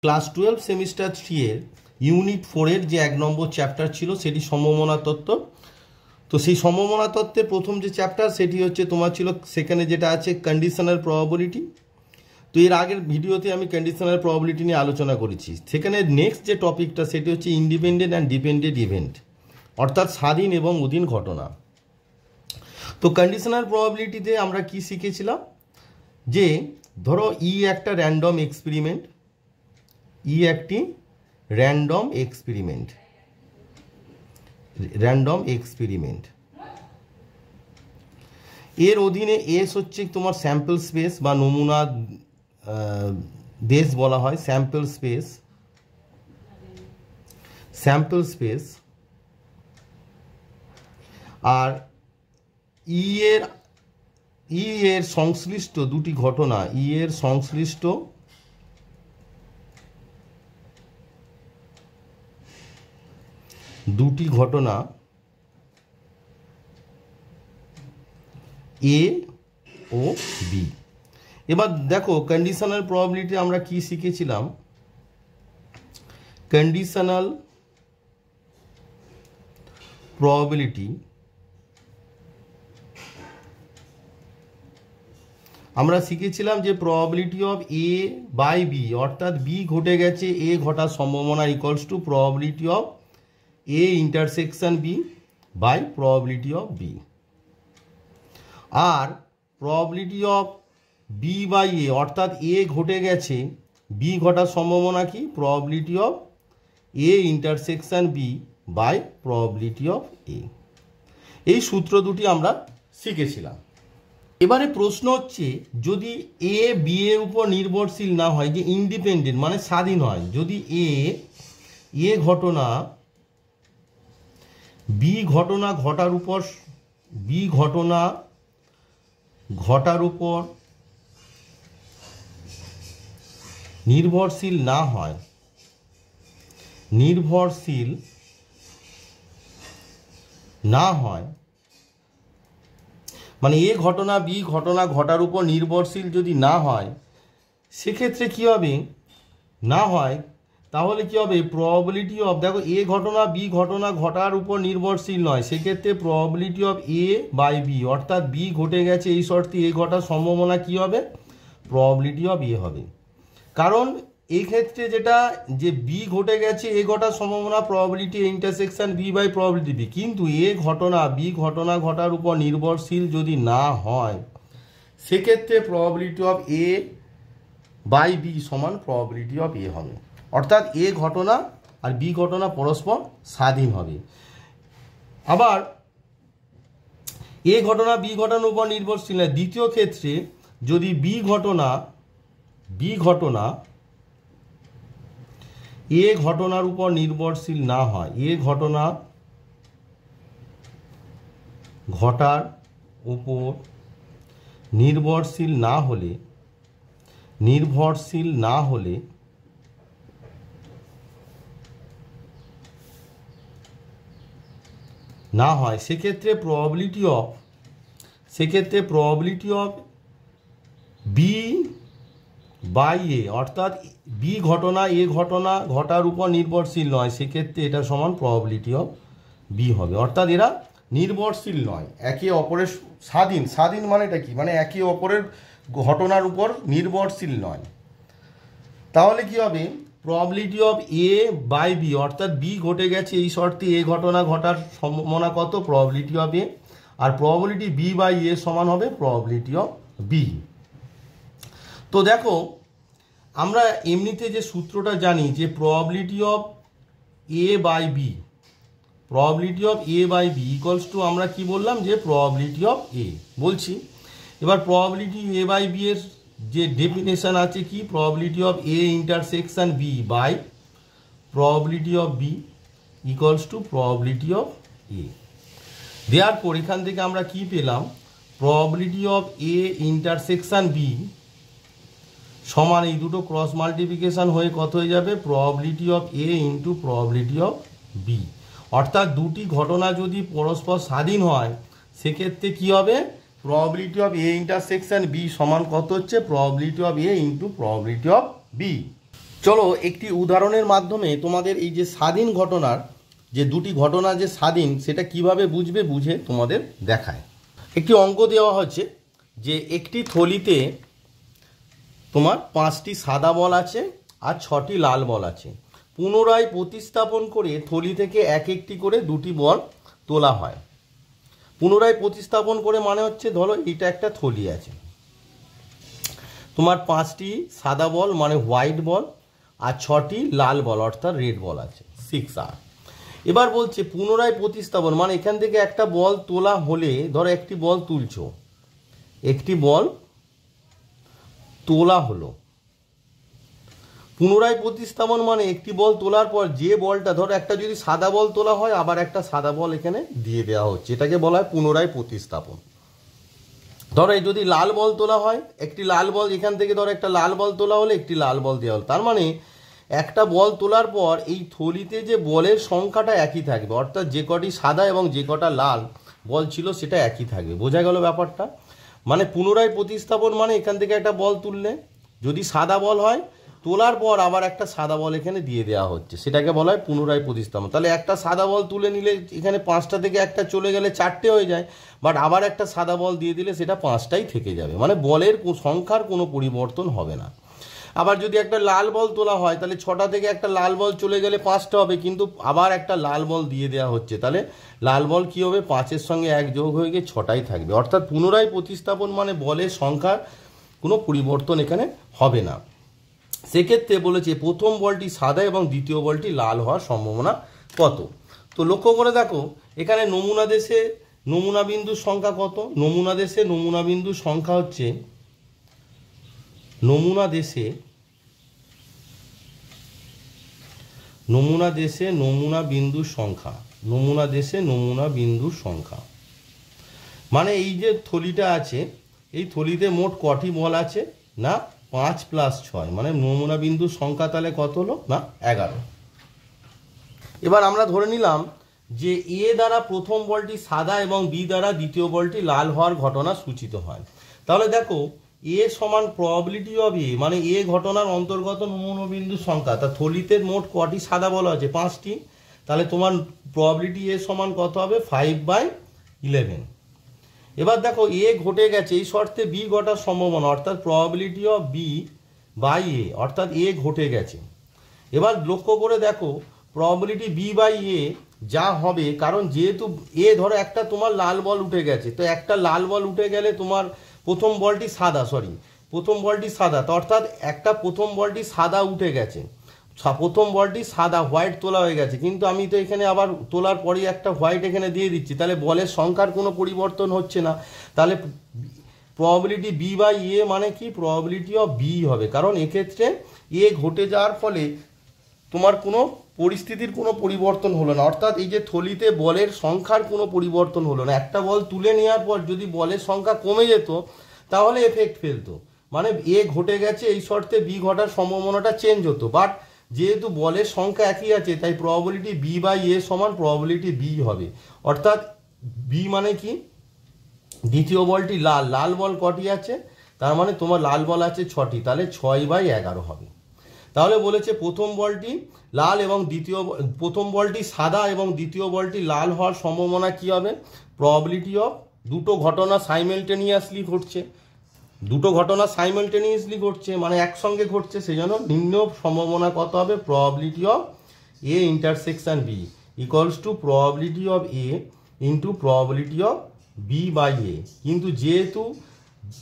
Class 12 semester 3 এর unit 4 এর যে 1 নম্বর চ্যাপ্টার ছিল সেটি সম্ভাবনা তত্ত্ব। তো সেই সম্ভাবনা তত্ত্বের প্রথম যে চ্যাপ্টার সেটি হচ্ছে তোমার ছিল সেখানে যেটা আছে কন্ডিশনাল প্রবাবিলিটি। তো এর আগের ভিডিওতে আমি কন্ডিশনাল প্রবাবিলিটি নিয়ে আলোচনা করেছি। সেখানে নেক্সট যে টপিকটা সেটি হচ্ছে ইন্ডিপেন্ডেন্ট অ্যান্ড ডিপেন্ডেন্ট ইভেন্ট, অর্থাৎ স্বাধীন এবং অধীন ঘটনা। তো কন্ডিশনাল প্রবাবিলিটিতে আমরা কি শিখেছিলাম, যে ধরো একটা র্যান্ডম এক্সপেরিমেন্ট, একটি র্যান্ডম এক্সপেরিমেন্ট, এর অধীনে এস হচ্ছে তোমার স্যাম্পল স্পেস বা নমুনা দেশ বলা হয়, স্যাম্পল স্পেস। আর এর সংশ্লিষ্ট দুটি ঘটনা, এর সংশ্লিষ্ট দুটি ঘটনা এ ও বি। এবার দেখো কন্ডিশনাল প্রবাবিলিটি আমরা কি শিখেছিলাম। কন্ডিশনাল প্রবাবিলিটি আমরা শিখেছিলাম যে probability of A by B, অর্থাৎ বি ঘটে গেছে এ ঘটার সম্ভাবনা equals to probability of A intersection B by probability of B. আর probability of B by A, অর্থাৎ এ ঘটে গেছে বি ঘটার সম্ভাবনা কি, probability of A intersection B by probability of A. এই সূত্র দুটি আমরা শিখেছিলাম। এবারে প্রশ্ন হচ্ছে, যদি এ বি এর উপর নির্ভরশীল না হয়, যে ইন্ডিপেন্ডেন্ট মানে স্বাধীন হয়, যদি এ ঘটনা বি ঘটনা ঘটার উপর নির্ভরশীল না হয়, মানে এ ঘটনা বি ঘটনা ঘটার উপর নির্ভরশীল যদি না হয়, সেক্ষেত্রে কি হবে, না হয় তাহলে কি হবে, প্রবাবিলিটি অফ, দেখো এ ঘটনা বি ঘটনা ঘটার উপর নির্ভরশীল নয়, সেক্ষেত্রে probability of A by B, অর্থাৎ বি ঘটে গেছে এই শর্তে এ ঘটার সম্ভাবনা কি হবে, প্রবাবিলিটি অফ এ হবে। কারণ এই ক্ষেত্রে যেটা, যে বি ঘটে গেছে এ ঘটার সম্ভাবনা probability intersection B by probability B, কিন্তু এ ঘটনা বি ঘটনা ঘটার উপর নির্ভরশীল যদি না হয়, সেক্ষেত্রে probability of A by B সমান প্রবাবিলিটি অফ এ হবে, অর্থাৎ এ ঘটনা আর বি ঘটনা পরস্পর স্বাধীন হবে। আবার এ ঘটনা বি ঘটনার উপর নির্ভরশীল না, দ্বিতীয় ক্ষেত্রে যদি বি ঘটনা এ ঘটনার উপর নির্ভরশীল না হয়, এ ঘটনা ঘটার উপর নির্ভরশীল না হলে না হয়, সেক্ষেত্রে probability of B by A, অর্থাৎ বি ঘটনা এ ঘটনা ঘটার উপর নির্ভরশীল নয়, সেক্ষেত্রে এটা সমান প্রবাবিলিটি অফ বি হবে, অর্থাৎ এরা নির্ভরশীল নয়, একে অপরের স্বাধীন মানে এটা কি, মানে একে অপরের ঘটনার উপর নির্ভরশীল নয়। তাহলে কি হবে, probability of A by B, অর্থাৎ বি ঘটে গেছে এই শর্তে এ ঘটনা ঘটার সম্ভাবনা কত, প্রবাবিলিটি অফ এ, আর প্রবাবিলিটি বি বাই এ সমান হবে প্রবাবিলিটি অফ বি। তো দেখো আমরা এমনিতে যে সূত্রটা জানি, যে probability of A by B equals to, আমরা কি বললাম, যে প্রবাবিলিটি অফ এ বলছি। এবার প্রবাবিলিটি এ বাই বি এর যে ডেফিনেশন আছে কি, probability of A intersection B by probability of B equals to probability of A. দেওয়ার পর এখান থেকে আমরা কি পেলাম, probability of A intersection B সমান এই দুটো ক্রস মাল্টিপ্লিকেশন হয়ে কত হয়ে যাবে, probability of A into probability of B, অর্থাৎ দুটি ঘটনা যদি পরস্পর স্বাধীন হয়, সেক্ষেত্রে কি হবে, probability of A intersection B সমান কত হচ্ছে probability of A into probability of B। চলো একটি উদাহরণের মাধ্যমে তোমাদের এই যে স্বাধীন ঘটনার যে দুটি ঘটনা যে স্বাধীন সেটা কিভাবে বুঝবে বুঝে তোমাদের দেখায়। একটি অঙ্ক দেওয়া হচ্ছে যে একটি থলিতে তোমার 5টি সাদা বল আছে আর 6টি লাল বল আছে। পুনরায় প্রতিস্থাপন করে থলি থেকে এক একটি করে 2টি বল তোলা হয়। পুনরায় প্রতিস্থাপন করে মানে হচ্ছে ধরো এটা একটা থলি আছে, তোমার 5টি সাদা বল মানে হোয়াইট বল আর 6টি লাল বল অর্থাৎ রেড বল আছে 6R। এবার বলছে পুনরায় প্রতিস্থাপন মানে এখান থেকে একটা বল তোলা হলে ধরো একটি বল তুলছো, একটি বল তোলা হলো। পুনরায় প্রতিস্থাপন মানে একটি বল তোলার পর যে বলটা ধরো একটা যদি সাদা বল তোলা হয় আবার একটা সাদা বল এখানে দিয়ে দেওয়া হচ্ছে, এটাকে বলা হয় পুনরায় প্রতিস্থাপন। ধরো যদি লাল বল তোলা হয়, একটি লাল বল এখান থেকে ধরো একটা লাল বল তোলা হলে একটি লাল বল দেওয়া হলো, তার মানে একটা বল তোলার পর এই থলিতে যে বলের সংখ্যাটা একই থাকবে, অর্থাৎ যে কটি সাদা এবং যে কটা লাল বল ছিল সেটা একই থাকবে। বোঝা গেল ব্যাপারটা? মানে পুনরায় প্রতিস্থাপন মানে এখান থেকে একটা বল তুললে যদি সাদা বল হয়, তোলার পর আবার একটা সাদা বল এখানে দিয়ে দেওয়া হচ্ছে, সেটাকে বলা হয় পুনরায় প্রতিস্থাপন। তাহলে একটা সাদা বল তুলে নিলে এখানে 5টা থেকে একটা চলে গেলে 4টে হয়ে যায়, বাট আবার একটা সাদা বল দিয়ে দিলে সেটা 5টাই থেকে যাবে, মানে বলের সংখ্যার কোনো পরিবর্তন হবে না। আবার যদি একটা লাল বল তোলা হয় তাহলে 6টা থেকে একটা লাল বল চলে গেলে 5টা হবে, কিন্তু আবার একটা লাল বল দিয়ে দেওয়া হচ্ছে, তাহলে লাল বল কী হবে 5-এর সঙ্গে 1 যোগ হয়ে গিয়ে 6টাই থাকবে। অর্থাৎ পুনরায় প্রতিস্থাপন মানে বলের সংখ্যার কোনো পরিবর্তন এখানে হবে না। সেক্ষেত্রে বলেছে প্রথম বলটি সাদা এবং দ্বিতীয় বলটি লাল হওয়ার সম্ভাবনা কত। তো লক্ষ্য করে দেখো এখানে নমুনা দেশে নমুনা বিন্দুর সংখ্যা কত। নমুনা দেশে নমুনা বিন্দুর সংখ্যা হচ্ছে নমুনা দেশে নমুনা বিন্দুর সংখ্যা, নমুনা দেশে নমুনা বিন্দুর সংখ্যা মানে এই যে থলিটা আছে এই থলিতে মোট কটি বল আছে না 5 + 6, মানে নমুনা বিন্দুর সংখ্যা তাহলে কত হলো না 11। এবার আমরা ধরে নিলাম যে এ দ্বারা প্রথম বলটি সাদা এবং বি দ্বারা দ্বিতীয় বলটি লাল হওয়ার ঘটনা সূচিত হয়। তাহলে দেখো এ সমান প্রবাবিলিটি অফ এ, মানে এ ঘটনার অন্তর্গত নমুনা বিন্দুর সংখ্যা, তা থলিতে মোট কটি সাদা বল আছে 5টি, তাহলে তোমার প্রবাবিলিটি এ সমান কত হবে 5/11। এবার দেখো এ ঘটে গেছে এই শর্তে বি ঘটার সম্ভাবনা অর্থাৎ probability of B by A, অর্থাৎ এ ঘটে গেছে। এবার লক্ষ্য করে দেখো প্রবাবিলিটি বি বাই এ যা হবে, কারণ যেহেতু এ ধরো একটা তোমার লাল বল উঠে গেছে, তো একটা লাল বল উঠে গেলে তোমার প্রথম বলটি সাদা, তো অর্থাৎ একটা প্রথম বলটি সাদা উঠে গেছে, প্রথম বলটি সাদা হোয়াইট তোলা হয়ে গেছে, কিন্তু আমি তো এখানে আবার তোলার পরেই একটা হোয়াইট এখানে দিয়ে দিচ্ছি, তাহলে বলের সংখ্যার কোনো পরিবর্তন হচ্ছে না। তাহলে প্রবাবিলিটি বি বাই এ মানে কি প্রবাবিলিটি অফ বি হবে, কারণ এক্ষেত্রে এ ঘটে যাওয়ার ফলে তোমার কোনো পরিস্থিতির কোনো পরিবর্তন হলো না, অর্থাৎ এই যে থলিতে বলের সংখ্যার কোনো পরিবর্তন হলো না। একটা বল তুলে নেওয়ার পর যদি বলের সংখ্যা কমে যেত তাহলে এফেক্ট ফেলতো, মানে এ ঘটে গেছে এই শর্তে বি ঘটার সম্ভাবনাটা চেঞ্জ হতো, বাট যেহেতু বলের সংখ্যা একই আছে তাই প্রবাবিলিটি বি বাই এ সমান প্রবাবিলিটি বি হবে। অর্থাৎ বি মানে কি দ্বিতীয় বলটি লাল বল কটি আছে, তার মানে তোমার লাল বল আছে 6টি, তাহলে 6/11 হবে। তাহলে বলেছে প্রথম বলটি লাল এবং প্রথম বলটি সাদা এবং দ্বিতীয় বলটি লাল হওয়ার সম্ভাবনা কি হবে, প্রবাবিলিটি অফ দুটো ঘটনা সাইমেলটেনিয়াসলি ঘটছে, মানে একসঙ্গে ঘটছে, সেই জন্য নিম্ন সম্ভাবনা কত হবে probability of A intersection B equals to probability of A into probability of B by A. কিন্তু যেহেতু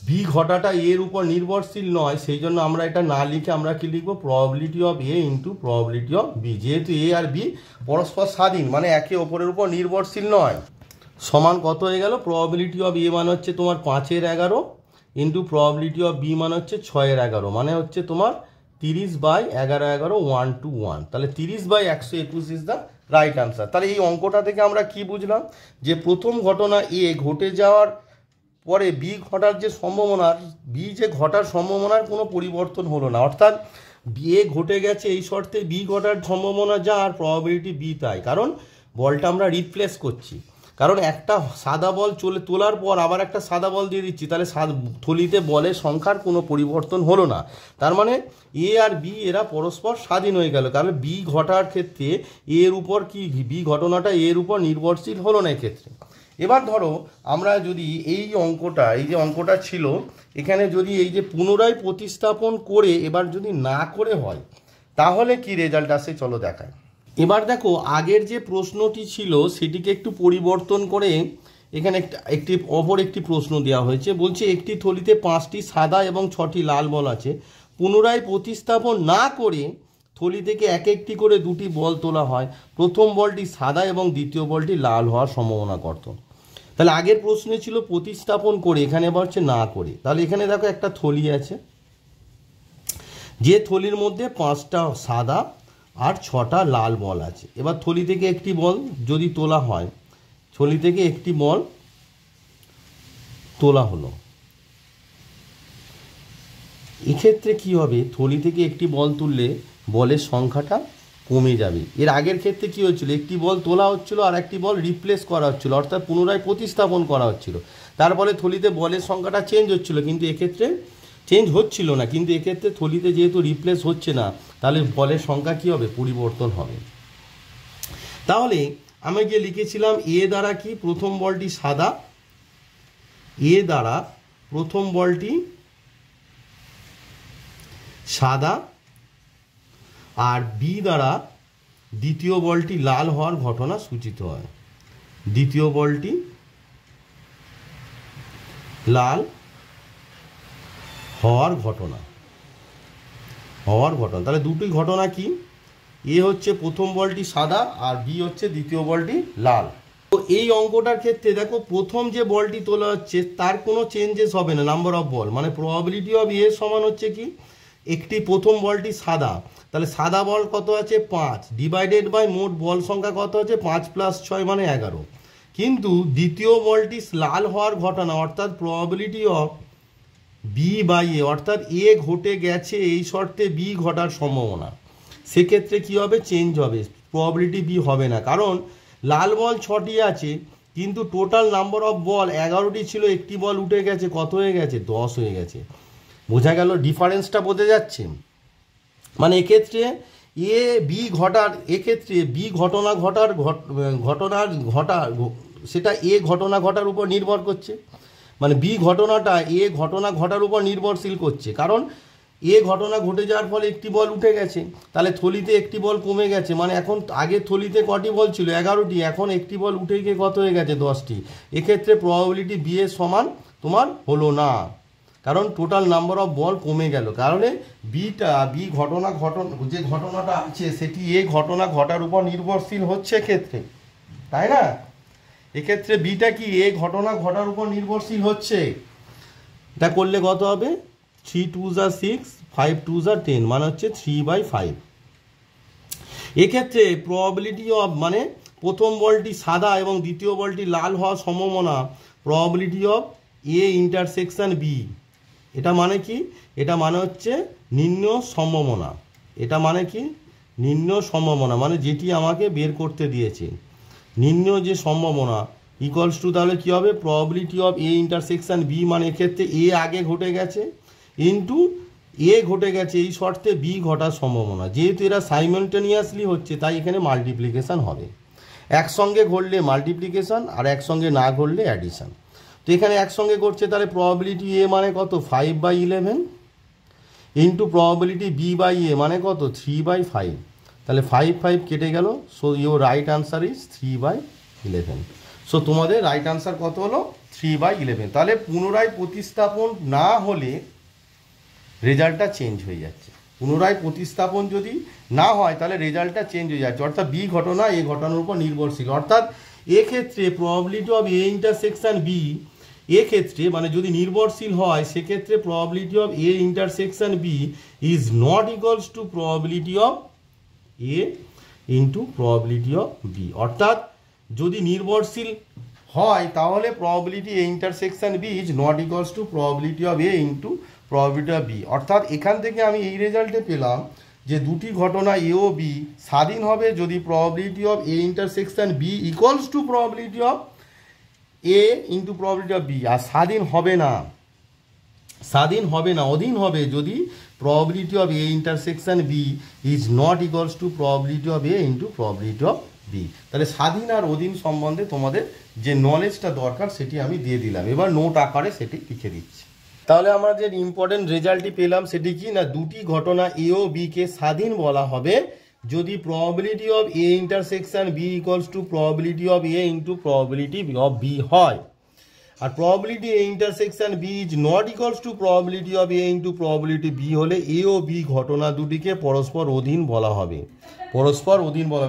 বি ঘটাটা এর উপর নির্ভরশীল নয় সেই জন্য আমরা এটা না লিখে আমরা কি লিখবো probability of A into probability of B. যেহেতু এ আর বি পরস্পর স্বাধীন মানে একে অপরের উপর নির্ভরশীল নয়, সমান কত হয়ে গেল প্রবাবিলিটি অফ এ মানে হচ্ছে তোমার 5/11 ইন্টু প্রবাবিলিটি অফ বি মানে হচ্ছে 6/11, মানে হচ্ছে তোমার 30/11 1 to 1, তাহলে 30/121 ইজ দ্য রাইট আনসার। তাহলে এই অঙ্কটা থেকে আমরা কি বুঝলাম যে প্রথম ঘটনা এ ঘটে যাওয়ার পরে বি ঘটার যে সম্ভাবনার কোনো পরিবর্তন হলো না, অর্থাৎ এ ঘটে গেছে এই শর্তে বি ঘটার সম্ভাবনা যা আর প্রবাবিলিটি বি তাই, কারণ বলটা আমরা রিপ্লেস করছি। কারণ একটা সাদা বল তোলার পর আবার একটা সাদা বল দিয়ে দিচ্ছি, তাহলে থলিতে বলের সংখ্যার কোনো পরিবর্তন হলো না। তার মানে এ আর বি এরা পরস্পর স্বাধীন হয়ে গেল, কারণ বি ঘটার ক্ষেত্রে এর উপর কি বি ঘটনাটা এর উপর নির্ভরশীল হলো না এক্ষেত্রে। এবার ধরো আমরা যদি এই যে অঙ্কটা ছিল এখানে যদি এই যে পুনরায় প্রতিস্থাপন করে এবার যদি না করে হয় তাহলে কি রেজাল্ট আসে চলো দেখায়। এবার দেখো আগের যে প্রশ্নটি ছিল সেটিকে একটু পরিবর্তন করে এখানে একটি প্রশ্ন দেওয়া হয়েছে। বলছে একটি থলিতে 5টি সাদা এবং 6টি লাল বল আছে, পুনরায় প্রতিস্থাপন না করে থলি থেকে এক একটি করে 2টি বল তোলা হয়, প্রথম বলটি সাদা এবং দ্বিতীয় বলটি লাল হওয়ার সম্ভাবনা কত। তাহলে আগের প্রশ্নে ছিল প্রতিস্থাপন করে, এখানে আবার হচ্ছে না করে। তাহলে এখানে দেখো একটা থলি আছে, যে থলির মধ্যে 5টা সাদা আর 6টা লাল বল আছে। এবার থলি থেকে একটি বল যদি তোলা হয়, থলি থেকে একটি বল তোলা হলো, এক্ষেত্রে কি হবে, থলি থেকে একটি বল তুললে বলের সংখ্যাটা কমে যাবে। এর আগের ক্ষেত্রে কি হচ্ছিল, একটি বল তোলা হচ্ছিল আর একটি বল রিপ্লেস করা হচ্ছিল, অর্থাৎ পুনরায় প্রতিস্থাপন করা হচ্ছিল। তার ফলে থলিতে বলের সংখ্যাটা চেঞ্জ হচ্ছিল, কিন্তু এক্ষেত্রে চেঞ্জ হচ্ছিল না। কিন্তু এক্ষেত্রে থলিতে যেহেতু রিপ্লেস হচ্ছে না, তাহলে বলের সংখ্যা কি হবে, পরিবর্তন হবে। তাহলে আমি যে লিখেছিলাম এ দ্বারা কি প্রথম বলটি সাদা, এ দ্বারা প্রথম বলটি সাদা আর বি দ্বারা দ্বিতীয় বলটি লাল হওয়ার ঘটনা সূচিত হয়। দ্বিতীয় বলটি লাল হওয়ার ঘটনা, তাহলে দুটি ঘটনা কি, এ হচ্ছে প্রথম বলটি সাদা আর বি হচ্ছে দ্বিতীয় বলটি লাল। তো এই অঙ্কটার ক্ষেত্রে দেখো প্রথম যে বলটি তোলা হচ্ছে তার কোনো চেঞ্জেস হবে না, নাম্বার অফ বল, মানে প্রবাবিলিটি অফ এ সমান হচ্ছে কি, একটি প্রথম বলটি সাদা, তাহলে সাদা বল কত আছে 5 ডিভাইডেড বাই মোট বল সংখ্যা কত আছে 5 + 6 মানে 11। কিন্তু দ্বিতীয় বলটি লাল হওয়ার ঘটনা অর্থাৎ probability of B by A, অর্থাৎ এ ঘটে গেছে এই শর্তে বি ঘটার সম্ভাবনা, সেক্ষেত্রে কি হবে, চেঞ্জ হবে, প্রবাবিলিটি বি হবে না। কারণ লাল বল 6টি আছে কিন্তু টোটাল নাম্বার অফ বল 11টি ছিল, একটি বল উঠে গেছে, কত হয়ে গেছে 10 হয়ে গেছে। বোঝা গেল ডিফারেন্সটা বোঝা যাচ্ছে। মানে এক্ষেত্রে এ বি ঘটার, এক্ষেত্রে বি ঘটনা সেটা এ ঘটনা ঘটার উপর নির্ভর করছে, মানে বি ঘটনাটা এ ঘটনা ঘটার উপর নির্ভরশীল করছে। কারণ এ ঘটনা ঘটে যাওয়ার ফলে একটি বল উঠে গেছে, তাহলে থলিতে একটি বল কমে গেছে, মানে এখন আগে থলিতে কটি বল ছিল 11টি, এখন একটি বল উঠে গিয়ে কত হয়ে গেছে 10টি। এক্ষেত্রে প্রবাবিলিটি বি এর সমান তোমার হলো না, কারণ টোটাল নাম্বার অফ বল কমে গেল। কারণে বি যে ঘটনাটা আছে সেটি এ ঘটনা ঘটার উপর নির্ভরশীল হচ্ছে এক্ষেত্রে, তাই না। এক্ষেত্রে বিটা কি এ ঘটনা ঘটার উপর নির্ভরশীল হচ্ছে। এটা করলে কত হবে, 3 × 2 = 6, 5 × 2 = 10, মানে হচ্ছে 3/5। এক্ষেত্রে প্রবাবিলিটি অফ, মানে প্রথম বলটি সাদা এবং দ্বিতীয় বলটি লাল হওয়ার সম্ভাবনা, probability of A intersection B, এটা মানে কি, এটা মানে হচ্ছে নিম্ন সম্ভাবনা। এটা মানে কি, নিম্ন সম্ভাবনা, মানে যেটি আমাকে বের করতে দিয়েছে নিম্ন যে সম্ভাবনা ইকুয়ালস টু, তাহলে কী হবে, probability of A intersection B, মানে এক্ষেত্রে এ আগে ঘটে গেছে ইন্টু এ ঘটে গেছে এই শর্তে বি ঘটার সম্ভাবনা। যেহেতু এরা সাইমেলটেনিয়াসলি হচ্ছে তাই এখানে মাল্টিপ্লিকেশান হবে, একসঙ্গে ঘটলে মাল্টিপ্লিকেশান আর একসঙ্গে না ঘটলে অ্যাডিশান। তো এখানে একসঙ্গে করছে, তাহলে প্রবাবিলিটি এ মানে কত 5/11 ইন্টু প্রবাবিলিটি বি বাই এ মানে কত 3/5, তাহলে 5 কেটে গেল। So your right answer is 3/11। So তোমাদের রাইট আনসার কত হলো 3/11। তাহলে পুনরায় প্রতিস্থাপন না হলে রেজাল্টটা চেঞ্জ হয়ে যাচ্ছে, পুনরায় প্রতিস্থাপন যদি না হয় তাহলে রেজাল্টটা চেঞ্জ হয়ে যাচ্ছে, অর্থাৎ বি ঘটনা এ ঘটনার উপর নির্ভরশীল। অর্থাৎ এক্ষেত্রে probability of A intersection B, এক্ষেত্রে মানে যদি নির্ভরশীল হয় সেক্ষেত্রে probability of A intersection B is not equals to probability of A into probability of B. অর্থাৎ যদি নির্ভরশীল হয় তাহলে probability A intersection B is not equals to probability of A into probability of B. অর্থাৎ এখান থেকে আমি এই রেজাল্টে পেলাম যে দুটি ঘটনা এ ও বি স্বাধীন হবে যদি probability of A intersection B equals to probability of A into probability of B. আর স্বাধীন হবে না, অধীন হবে যদি probability of A intersection B is not equals to probability of A into probability of B. তাহলে স্বাধীন আর অধীন সম্বন্ধে তোমাদের যে নলেজটা দরকার সেটি আমি দিয়ে দিলাম। এবার নোট আকারে সেটি লিখে দিচ্ছি। তাহলে আমরা যে ইম্পর্টেন্ট রেজাল্টটি পেলাম সেটি কি না, দুটি ঘটনা এ ও বি কে স্বাধীন বলা হবে যদি probability of A intersection B equals to probability of A into probability of B হয়। আর probability A intersection B is not equals to probability of A into probability B হলে এ ও বি ঘটনা দুটিকে পরস্পর অধীন বলা হবে।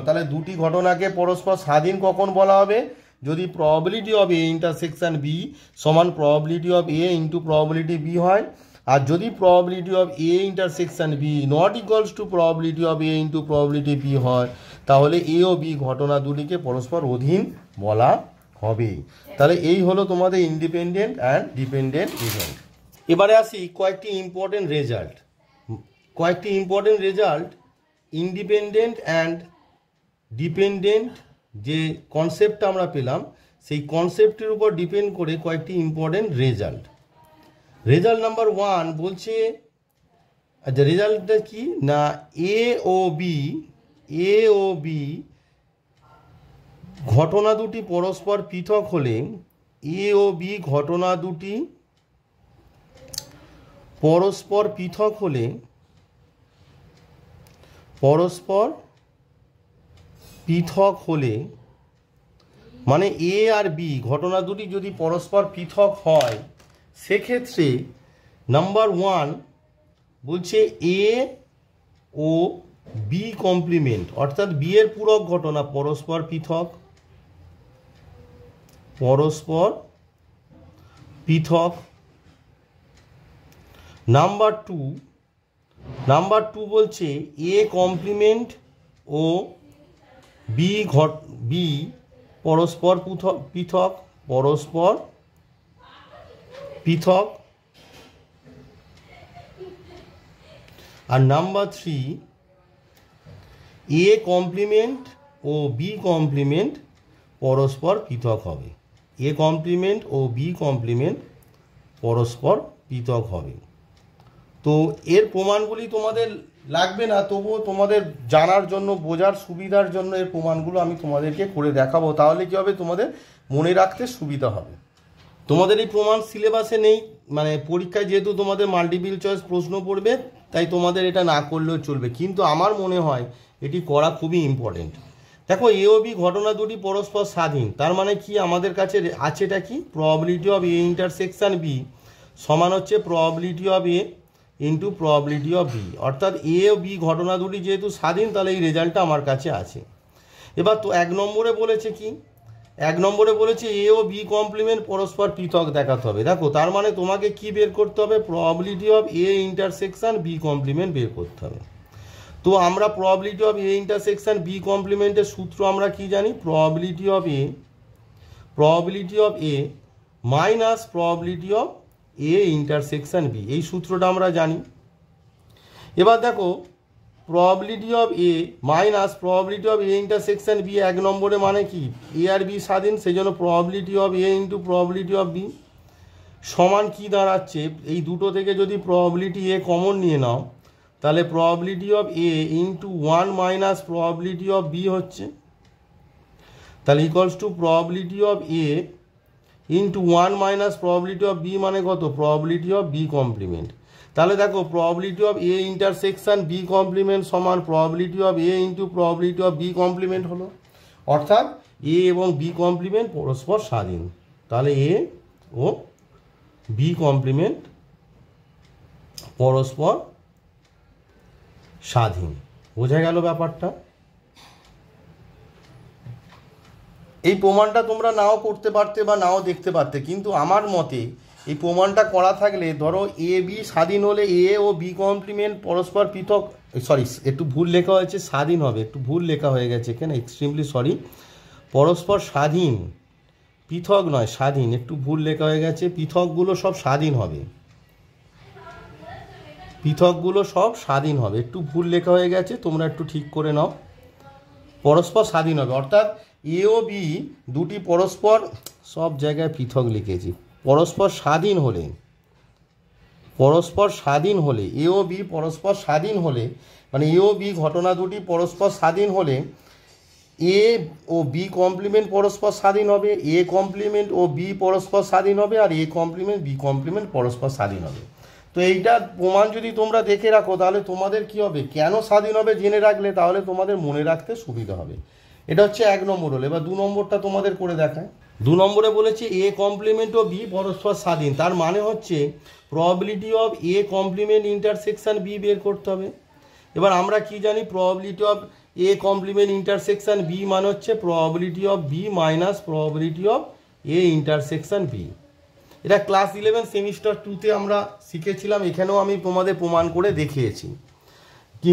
তাহলে দুটি ঘটনাকে পরস্পর স্বাধীন কখন বলা হবে, যদি probability of A intersection B সমান probability of A into probability B হয়। আর যদি probability of A intersection B not equals to probability of A into probability B হয়, তাহলে এ ও বি ঘটনা দুটিকে পরস্পর অধীন বলা হবে। তাহলে এই হলো তোমাদের ইন্ডিপেন্ডেন্ট অ্যান্ড ডিপেন্ডেন্ট ইভেন্ট। এবারে আসি কয়েকটি important result independent and dependent যে কনসেপ্টটা আমরা পেলাম সেই কনসেপ্টের উপর ডিপেন্ড করে কয়েকটি ইম্পর্টেন্ট রেজাল্ট নাম্বার 1 বলছে, আচ্ছা রেজাল্টটা কি না, এ ও বি ঘটনা দুটি পরস্পর পৃথক হলে মানে এ আর বি ঘটনা দুটি যদি পরস্পর পৃথক হয় সেক্ষেত্রে নাম্বার 1 বলছে এ ও বি কমপ্লিমেন্ট অর্থাৎ বি এর পূরক ঘটনা পরস্পর পৃথক। নাম্বার 2 বলছে এ কমপ্লিমেন্ট ও বি পরস্পর পৃথক। আর নাম্বার 3 এ কমপ্লিমেন্ট ও বি কমপ্লিমেন্ট পরস্পর পৃথক হবে। তো এর প্রমাণগুলি তোমাদের লাগবে না, তবুও তোমাদের জানার জন্য, বোঝার সুবিধার জন্য এর প্রমাণগুলো আমি তোমাদেরকে করে দেখাবো। তাহলে কি হবে, তোমাদের মনে রাখতে সুবিধা হবে। তোমাদের এই প্রমাণ সিলেবাসে নেই, মানে পরীক্ষায় যেহেতু তোমাদের মাল্টিপল চয়েস প্রশ্ন পড়বে তাই তোমাদের এটা না করলেও চলবে, কিন্তু আমার মনে হয় এটি করা খুবই ইম্পর্টেন্ট। দেখো এ ও বি ঘটনা দুটি পরস্পর স্বাধীন, তার মানে কি আমাদের কাছে আছেটা কি, probability of A intersection B সমান হচ্ছে probability of A into probability of B, অর্থাৎ এ ও বি ঘটনা দুটি যেহেতু স্বাধীন তাহলে এই রেজাল্টটা আমার কাছে আছে। এবার তো 1 নম্বরে বলেছে কি, 1 নম্বরে বলেছে এ ও বি কমপ্লিমেন্ট পরস্পর পৃথক দেখাতে হবে। দেখো তার মানে তোমাকে কি বের করতে হবে, probability of A intersection B complement বের করতে হবে। তো আমরা probability of A intersection B কমপ্লিমেন্টের সূত্র আমরা কি জানি, probability of A minus probability of A intersection B, এই সূত্রটা আমরা জানি। এবার দেখো probability of A minus probability of A intersection B 1 নম্বরে মানে কি, এ আর বি স্বাধীন, সেই জন্য probability of A into probability of B সমান কি দাঁড়াচ্ছে, এই দুটো থেকে যদি প্রবাবিলিটি এ কমন নিয়ে নাও তাহলে probability of A into 1 minus probability of B হচ্ছে, তাহলে equals to probability of A into 1 minus probability of B মানে কত, প্রবাবিলিটি অফ বি কমপ্লিমেন্ট। তাহলে দেখো probability of A intersection B complement সমান probability of A into probability of B complement হলো, অর্থাৎ এ এবং বি কমপ্লিমেন্ট পরস্পর স্বাধীন। তাহলে এ ও বি কমপ্লিমেন্ট পরস্পর স্বাধীন। বোঝা গেল ব্যাপারটা? এই প্রমাণটা তোমরা নাও করতে পারতে বা নাও দেখতে পারতে, কিন্তু আমার মতে এই প্রমাণটা করা থাকলে, ধরো এ বি স্বাধীন হলে এ ও বি কমপ্লিমেন্ট পরস্পর পৃথক, সরি একটু ভুল লেখা হয়েছে, স্বাধীন হবে, একটু ভুল লেখা হয়ে গেছে এখানে, এক্সট্রিমলি সরি, পরস্পর স্বাধীন, পৃথক নয় স্বাধীন, একটু ভুল লেখা হয়ে গেছে, পৃথকগুলো সব স্বাধীন হবে, একটু ভুল লেখা হয়ে গেছে, তোমরা একটু ঠিক করে নাও। পরস্পর স্বাধীন হবে, অর্থাৎ এ ও বি দুটি পরস্পর, সব জায়গায় পৃথক লিখেছি, পরস্পর স্বাধীন হলে, পরস্পর স্বাধীন হলে এ ও বি পরস্পর স্বাধীন হলে, মানে এ ও বি ঘটনা দুটি পরস্পর স্বাধীন হলে এ ও বি কমপ্লিমেন্ট পরস্পর স্বাধীন হবে, এ কমপ্লিমেন্ট ও বি পরস্পর স্বাধীন হবে, আর এ কমপ্লিমেন্ট বি কমপ্লিমেন্ট পরস্পর স্বাধীন হবে। তো এইটা প্রমাণ যদি তোমরা দেখে রাখো তাহলে তোমাদের কি হবে, কেন স্বাধীন হবে জেনে রাখলে তাহলে তোমাদের মনে রাখতে সুবিধা হবে। এটা হচ্ছে 1 নম্বর হলো। এবার 2 নম্বরটা তোমাদের করে দেখায়। 2 নম্বরে বলেছে এ কমপ্লিমেন্ট ও বি পরস্পর স্বাধীন, তার মানে হচ্ছে probability of A complement intersection B বের করতে হবে। এবার আমরা কি জানি, probability of A complement intersection B মানে হচ্ছে probability of B minus probability of A intersection B. এটা ক্লাস 11 সেমিস্টার 2তে আমরা শিখেছিলাম, এখানেও আমি তোমাদের প্রমাণ করে দেখিয়েছি।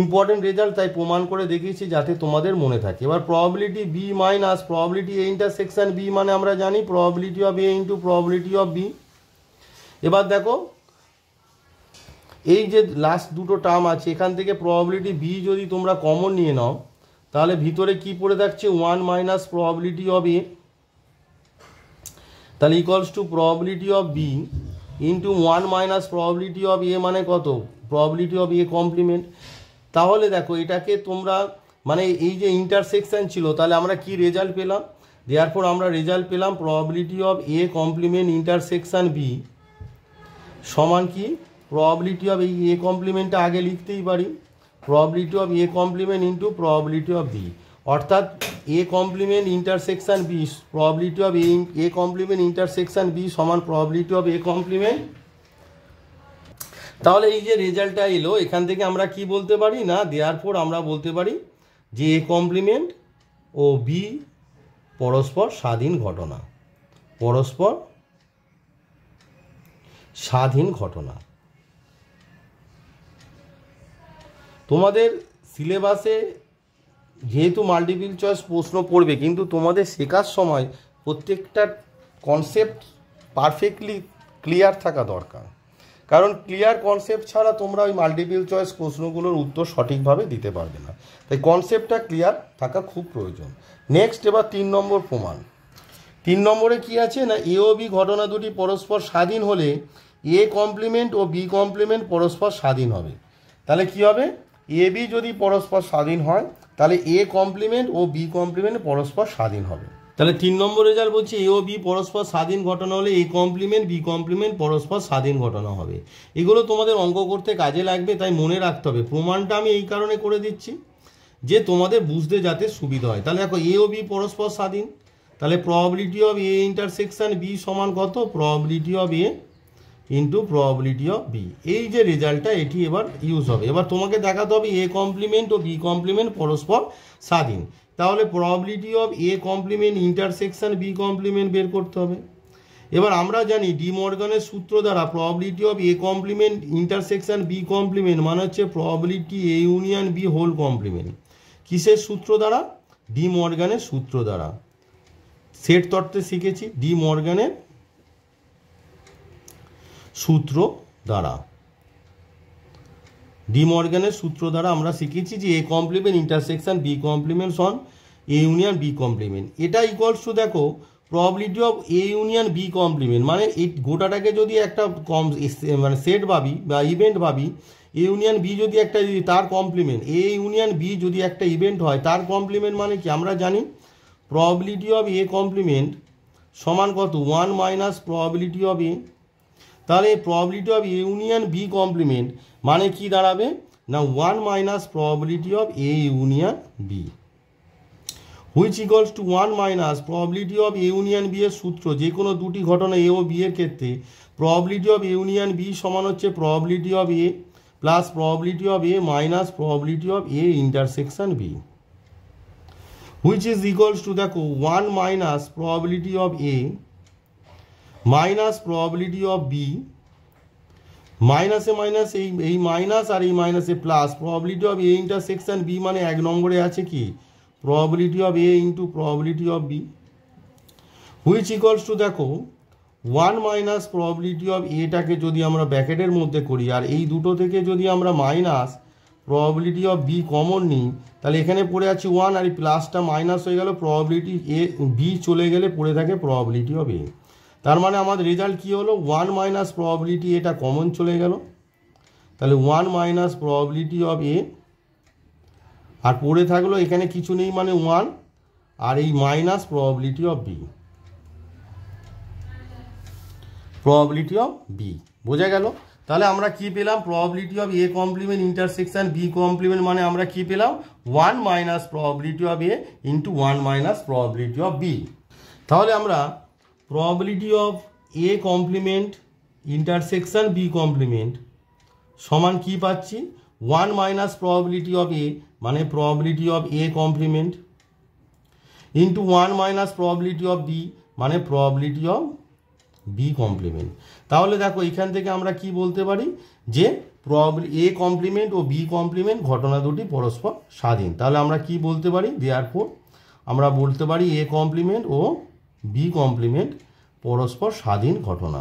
ইম্পর্টেন্ট রেজাল্ট, তাই প্রমাণ করে দেখিয়েছি যাতে তোমাদের মনে থাকে। এবার probability B minus probability A intersection B মানে আমরা জানি probability of A into probability of B. এবার দেখো এই যে লাস্ট দুটো টার্ম আছে এখান থেকে প্রবাবিলিটি বি যদি তোমরা কমন নিয়ে নাও তাহলে ভিতরে কি পড়ে থাকছে 1 মাইনাস প্রবাবিলিটি অফ এ, তাহলে equals to probability of B into 1 minus probability of A মানে কত, প্রবাবিলিটি অফ এ কমপ্লিমেন্ট। তাহলে দেখো এটাকে তোমরা মানে এই যে ইন্টারসেকশন ছিল তাহলে আমরা কি রেজাল্ট পেলাম, দেয়ারপর আমরা রেজাল্ট পেলাম probability of A complement intersection B সমান কি প্রবাবিলিটি অফ এই এ কমপ্লিমেন্টটা আগে লিখতেই পারি, probability of A complement into probability of B, অর্থাৎ A complement intersection B probability of A complement intersection B সমান প্রবাবিলিটি অফ এ কমপ্লিমেন্ট। তাহলে এই যে রেজাল্টটা এলো এখান থেকে আমরা কি বলতে পারি না, দেয়ারপর আমরা বলতে পারি যে এ কমপ্লিমেন্ট ও বি পরস্পর স্বাধীন ঘটনা, পরস্পর স্বাধীন ঘটনা। তোমাদের সিলেবাসে যেহেতু মাল্টিপল চয়েস প্রশ্ন পড়বে কিন্তু তোমাদের শেখার সময় প্রত্যেকটা কনসেপ্ট পারফেক্টলি ক্লিয়ার থাকা দরকার, কারণ ক্লিয়ার কনসেপ্ট ছাড়া তোমরা ওই মাল্টিপল চয়েস প্রশ্নগুলোর উত্তর সঠিকভাবে দিতে পারবে না, তাই কনসেপ্টটা ক্লিয়ার থাকা খুব প্রয়োজন। নেক্সট এবার 3 নম্বর প্রমাণ। 3 নম্বরে কি আছে না, এ ও বি ঘটনা দুটি পরস্পর স্বাধীন হলে এ কমপ্লিমেন্ট ও বি কমপ্লিমেন্ট পরস্পর স্বাধীন হবে। তাহলে কি হবে, এ বি যদি পরস্পর স্বাধীন হয় তাহলে এ কমপ্লিমেন্ট ও বি কমপ্লিমেন্ট পরস্পর স্বাধীন হবে। তাহলে 3 নম্বর রেজাল্ট বলছে এ ও বি পরস্পর স্বাধীন ঘটনা হলে এ কমপ্লিমেন্ট বি কমপ্লিমেন্ট পরস্পর স্বাধীন ঘটনা হবে। এগুলো তোমাদের অঙ্ক করতে কাজে লাগবে, তাই মনে রাখতে হবে। প্রমাণটা আমি এই কারণে করে দিচ্ছি যে তোমাদের বুঝতে যাতে সুবিধা হয়। তাহলে দেখো এ ও বি পরস্পর স্বাধীন, তাহলে probability of A intersection B সমান কত, probability of A into probability of B. এই যে রেজাল্টটা এটি এবার ইউজ হবে। এবার তোমাকে দেখাতে হবে এ কমপ্লিমেন্ট ও বি কমপ্লিমেন্ট পরস্পর স্বাধীন, তাহলে probability of A complement intersection B complement বের করতে হবে। এবার আমরা জানি ডি মর্গানের সূত্র দ্বারা probability of A complement intersection B complement মানে হচ্ছে probability A union B whole complement. কিসের সূত্র দ্বারা, ডি মর্গানের সূত্র দ্বারা। সেট তত্ত্বে শিখেছি ডি মর্গানের সূত্র দ্বারা, ডি মর্গানের সূত্র দ্বারা আমরা শিখেছি যে A complement intersection B complement সন এ ইউনিয়ন বি কমপ্লিমেন্ট। এটা ইকুয়ালস টু দেখো probability of A union B complement, মানে এই গোটাটাকে যদি একটা মানে সেট ভাবি বা ইভেন্ট ভাবি, এ ইউনিয়ন বি যদি একটা তার কমপ্লিমেন্ট, এ ইউনিয়ন বি যদি একটা ইভেন্ট হয় তার কমপ্লিমেন্ট মানে কি আমরা জানি প্রবাবিলিটি অফ এ কমপ্লিমেন্ট সমান কত 1 মাইনাস প্রবাবিলিটি অফ এ। তাহলে probability of A union B complement মানে কি দাঁড়াবে না 1 minus probability of A union B, which equals to 1 minus probability of A union B এর সূত্র যে কোনো দুটি ঘটনা এ ও বি এর ক্ষেত্রে probability of A union B সমান হচ্ছে probability of A plus probability of A minus probability of A intersection B, which is equals to দেখো 1 minus probability of A minus probability of B, মাইনাসে minus এই minus আর এই মাইনাসে plus probability of A intersection B মানে 1 নম্বরে আছে কি probability of A into probability of B, which equals to দেখো 1 মাইনাস প্রবাবিলিটি অফ এটাকে যদি আমরা ব্র্যাকেটের মধ্যে করি আর এই দুটো থেকে যদি আমরা minus probability of B common নিই, তাহলে এখানে পড়ে আছে 1 আর এই প্লাসটা মাইনাস হয়ে গেল, প্রবাবিলিটি এ বি চলে গেলে পড়ে থাকে প্রবাবিলিটি অফ এ। তার মানে আমাদের রেজাল্ট কী হলো, 1 মাইনাস প্রবাবিলিটি এটা কমন চলে গেল, তাহলে 1 মাইনাস প্রবাবিলিটি অফ এ, আর পড়ে থাকলো এখানে কিছু নেই মানে 1, আর এই minus probability of B, probability of B. বোঝা গেল? তাহলে আমরা কি পেলাম, probability of A complement intersection B complement, মানে আমরা কি পেলাম 1 minus probability of A into 1 minus probability of B. তাহলে আমরা probability of A complement intersection B complement সমান কি পাচ্ছি, 1 মাইনাস প্রবাবিলিটি অফ এ মানে probability of A complement into 1 minus probability of B মানে প্রবাবিলিটি অফ বি কমপ্লিমেন্ট। তাহলে দেখো এখান থেকে আমরা কি বলতে পারি যে এ কমপ্লিমেন্ট ও বি কমপ্লিমেন্ট ঘটনা দুটি পরস্পর স্বাধীন। তাহলে আমরা কি বলতে পারি, দেয়ারফর আমরা বলতে পারি এ কমপ্লিমেন্ট ও বি কমপ্লিমেন্ট পরস্পর স্বাধীন ঘটনা,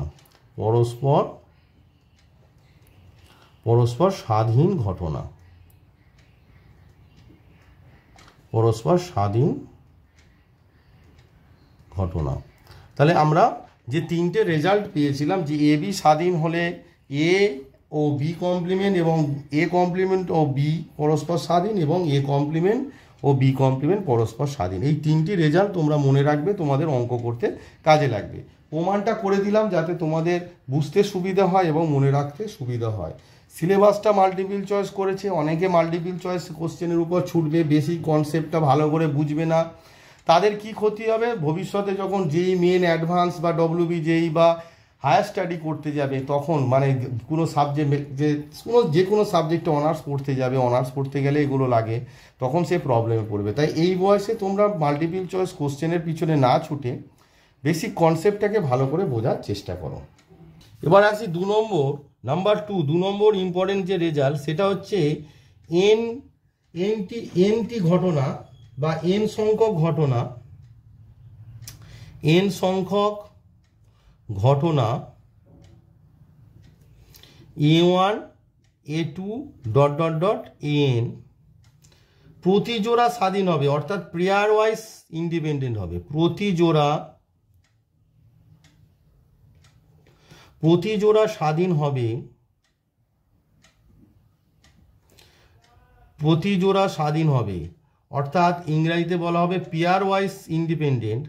পরস্পর স্বাধীন ঘটনা, পরস্পর স্বাধীন ঘটনা। তাহলে আমরা যে তিনটে রেজাল্ট পেয়েছিলাম যে এ বি স্বাধীন হলে এ ও বি কমপ্লিমেন্ট এবং এ কমপ্লিমেন্ট ও বি পরস্পর স্বাধীন এবং এ কমপ্লিমেন্ট ও বি কমপ্লিমেন্ট পরস্পর স্বাধীন, এই তিনটি রেজাল্ট তোমরা মনে রাখবে, তোমাদের অঙ্ক করতে কাজে লাগবে। প্রমাণটা করে দিলাম যাতে তোমাদের বুঝতে সুবিধা হয় এবং মনে রাখতে সুবিধা হয়। সিলেবাসটা মাল্টিপল চয়েস করেছে, অনেকে মাল্টিপল চয়েস কোশ্চেনের উপর ছুটবে, বেসিক কনসেপ্টটা ভালো করে বুঝবে না, তাদের কি ক্ষতি হবে, ভবিষ্যতে যখন যেই মেন অ্যাডভান্স বা ডব্লিউবি যেই বা হায়ার স্টাডি করতে যাবে তখন মানে কোনো সাবজেক্ট যে কোনো সাবজেক্টে অনার্স পড়তে যাবে, অনার্স পড়তে গেলে এগুলো লাগে, তখন সে প্রবলেমে পড়বে। তাই এই বয়সে তোমরা মাল্টিপল চয়েস কোশ্চেনের পিছনে না ছুটে বেসিক কনসেপ্টটাকে ভালো করে বোঝার চেষ্টা করো। এবার আসি নাম্বার 2 নম্বর ইম্পর্টেন্ট যে রেজাল্ট সেটা হচ্ছে এনটি ঘটনা বা এন সংখ্যক ঘটনা, এন সংখ্যক ঘটনা A1 A2 AN প্রতি জোড়া স্বাধীন হবে, অর্থাৎ পেয়ার ওয়াইজ ইন্ডিপেন্ডেন্ট হবে, প্রতি জোড়া স্বাধীন হবে, প্রতি জোড়া স্বাধীন হবে, অর্থাৎ ইংরেজিতে বলা হবে pair wise independent,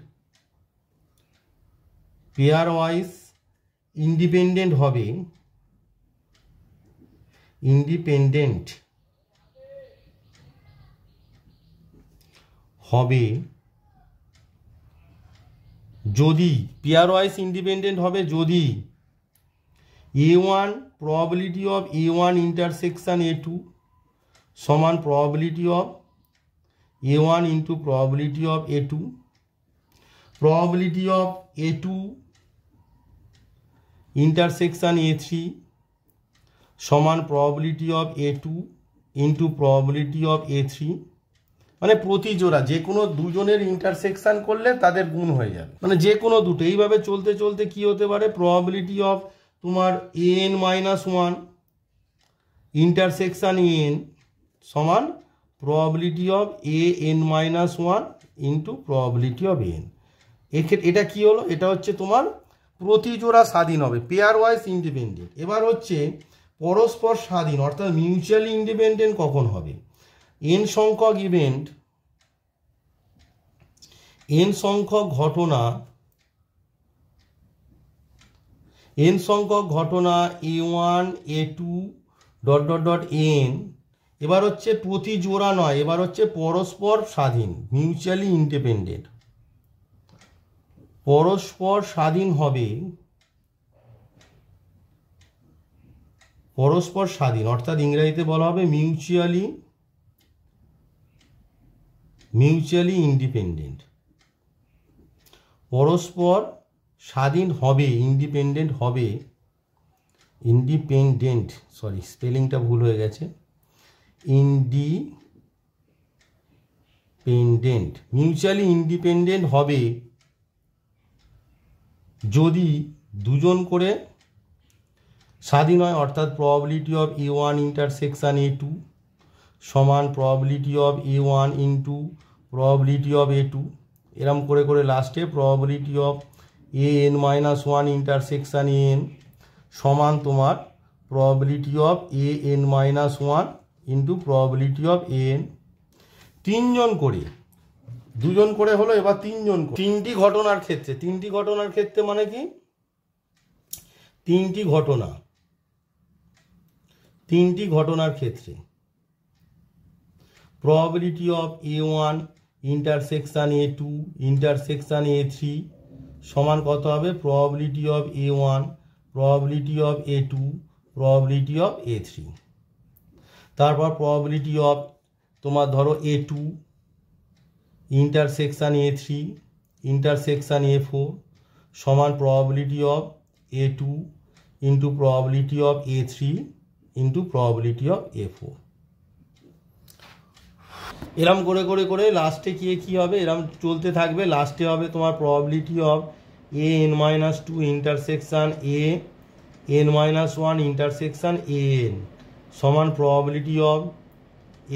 pair wise independent হবে, ইন্ডিপেন্ডেন্ট হবে যদি, পেয়ার ওয়াইজ ইন্ডিপেন্ডেন্ট হবে যদি A1 probability of A1 intersection A2 সমান probability of A1 into probability of A2, probability of A2 intersection A3 সমান probability of A2 into probability of A3, মানে প্রতি জোড়া যে কোনো দুজনের ইন্টারসেকশন করলে তাদের গুণ হয়ে যাবে, মানে যে কোনো দুটো। এইভাবে চলতে চলতে কি হতে পারে, প্রবাবিলিটি অফ তোমার an-1 ইন্টারসেকশন an সমান probability of an-1 into probability of an। এক্ষেত্রে এটা কি হলো, এটা হচ্ছে তোমার প্রতি জোড়া স্বাধীন হবে, পেয়ার ওয়াইজ ইন্ডিপেন্ডেন্ট। এবার হচ্ছে পরস্পর স্বাধীন অর্থাৎ মিউচুয়ালি ইন্ডিপেন্ডেন্ট কখন হবে, n সংখ্যক ইভেন্ট, n সংখ্যক ঘটনা, n সংখ্যক ঘটনা A1 A2 n, এবার হচ্ছে প্রতি জোড়া নয়, এবার হচ্ছে পরস্পর স্বাধীন, মিউচুয়ালি ইন্ডিপেন্ডেন্ট, পরস্পর স্বাধীন হবে, পরস্পর স্বাধীন অর্থাৎ ইংরেজিতে বলা হবে মিউচুয়ালি ইন্ডিপেন্ডেন্ট, পরস্পর স্বাধীন হবে, ইন্ডিপেন্ডেন্ট হবে, ইন্ডিপেন্ডেন্ট সরি স্পেলিংটা ভুল হয়ে গেছে, ইন্ডিপেন্ডেন্ট মিউচুয়ালি ইন্ডিপেন্ডেন্ট হবে যদি দুজন করে স্বাধীন হয়, অর্থাৎ probability of A1 intersection A2 সমান probability of A1 into probability of A2, এরম করে করে লাস্টে probability of AN-1 intersection AN সমান তোমার probability of AN-1 into probability of AN। তিনজন করে, দুজন করে হলো, এবার তিনজন। তিনটি ঘটনার ক্ষেত্রে মানে কি, তিনটি ঘটনার ক্ষেত্রে probability of A1 intersection A2 intersection A3 সমান কত হবে, probability of A1 probability of A2 probability of A3। তারপর প্রবাবিলিটি অফ তোমার ধরো A2 intersection A3 intersection A4 সমান probability of A2 into probability of A3 into probability of A4। এরম করে করে করে লাস্টে কি হবে, এরম চলতে থাকবে। লাস্টে হবে তোমার probability of AN-2 intersection AN-1 intersection AN সমান probability of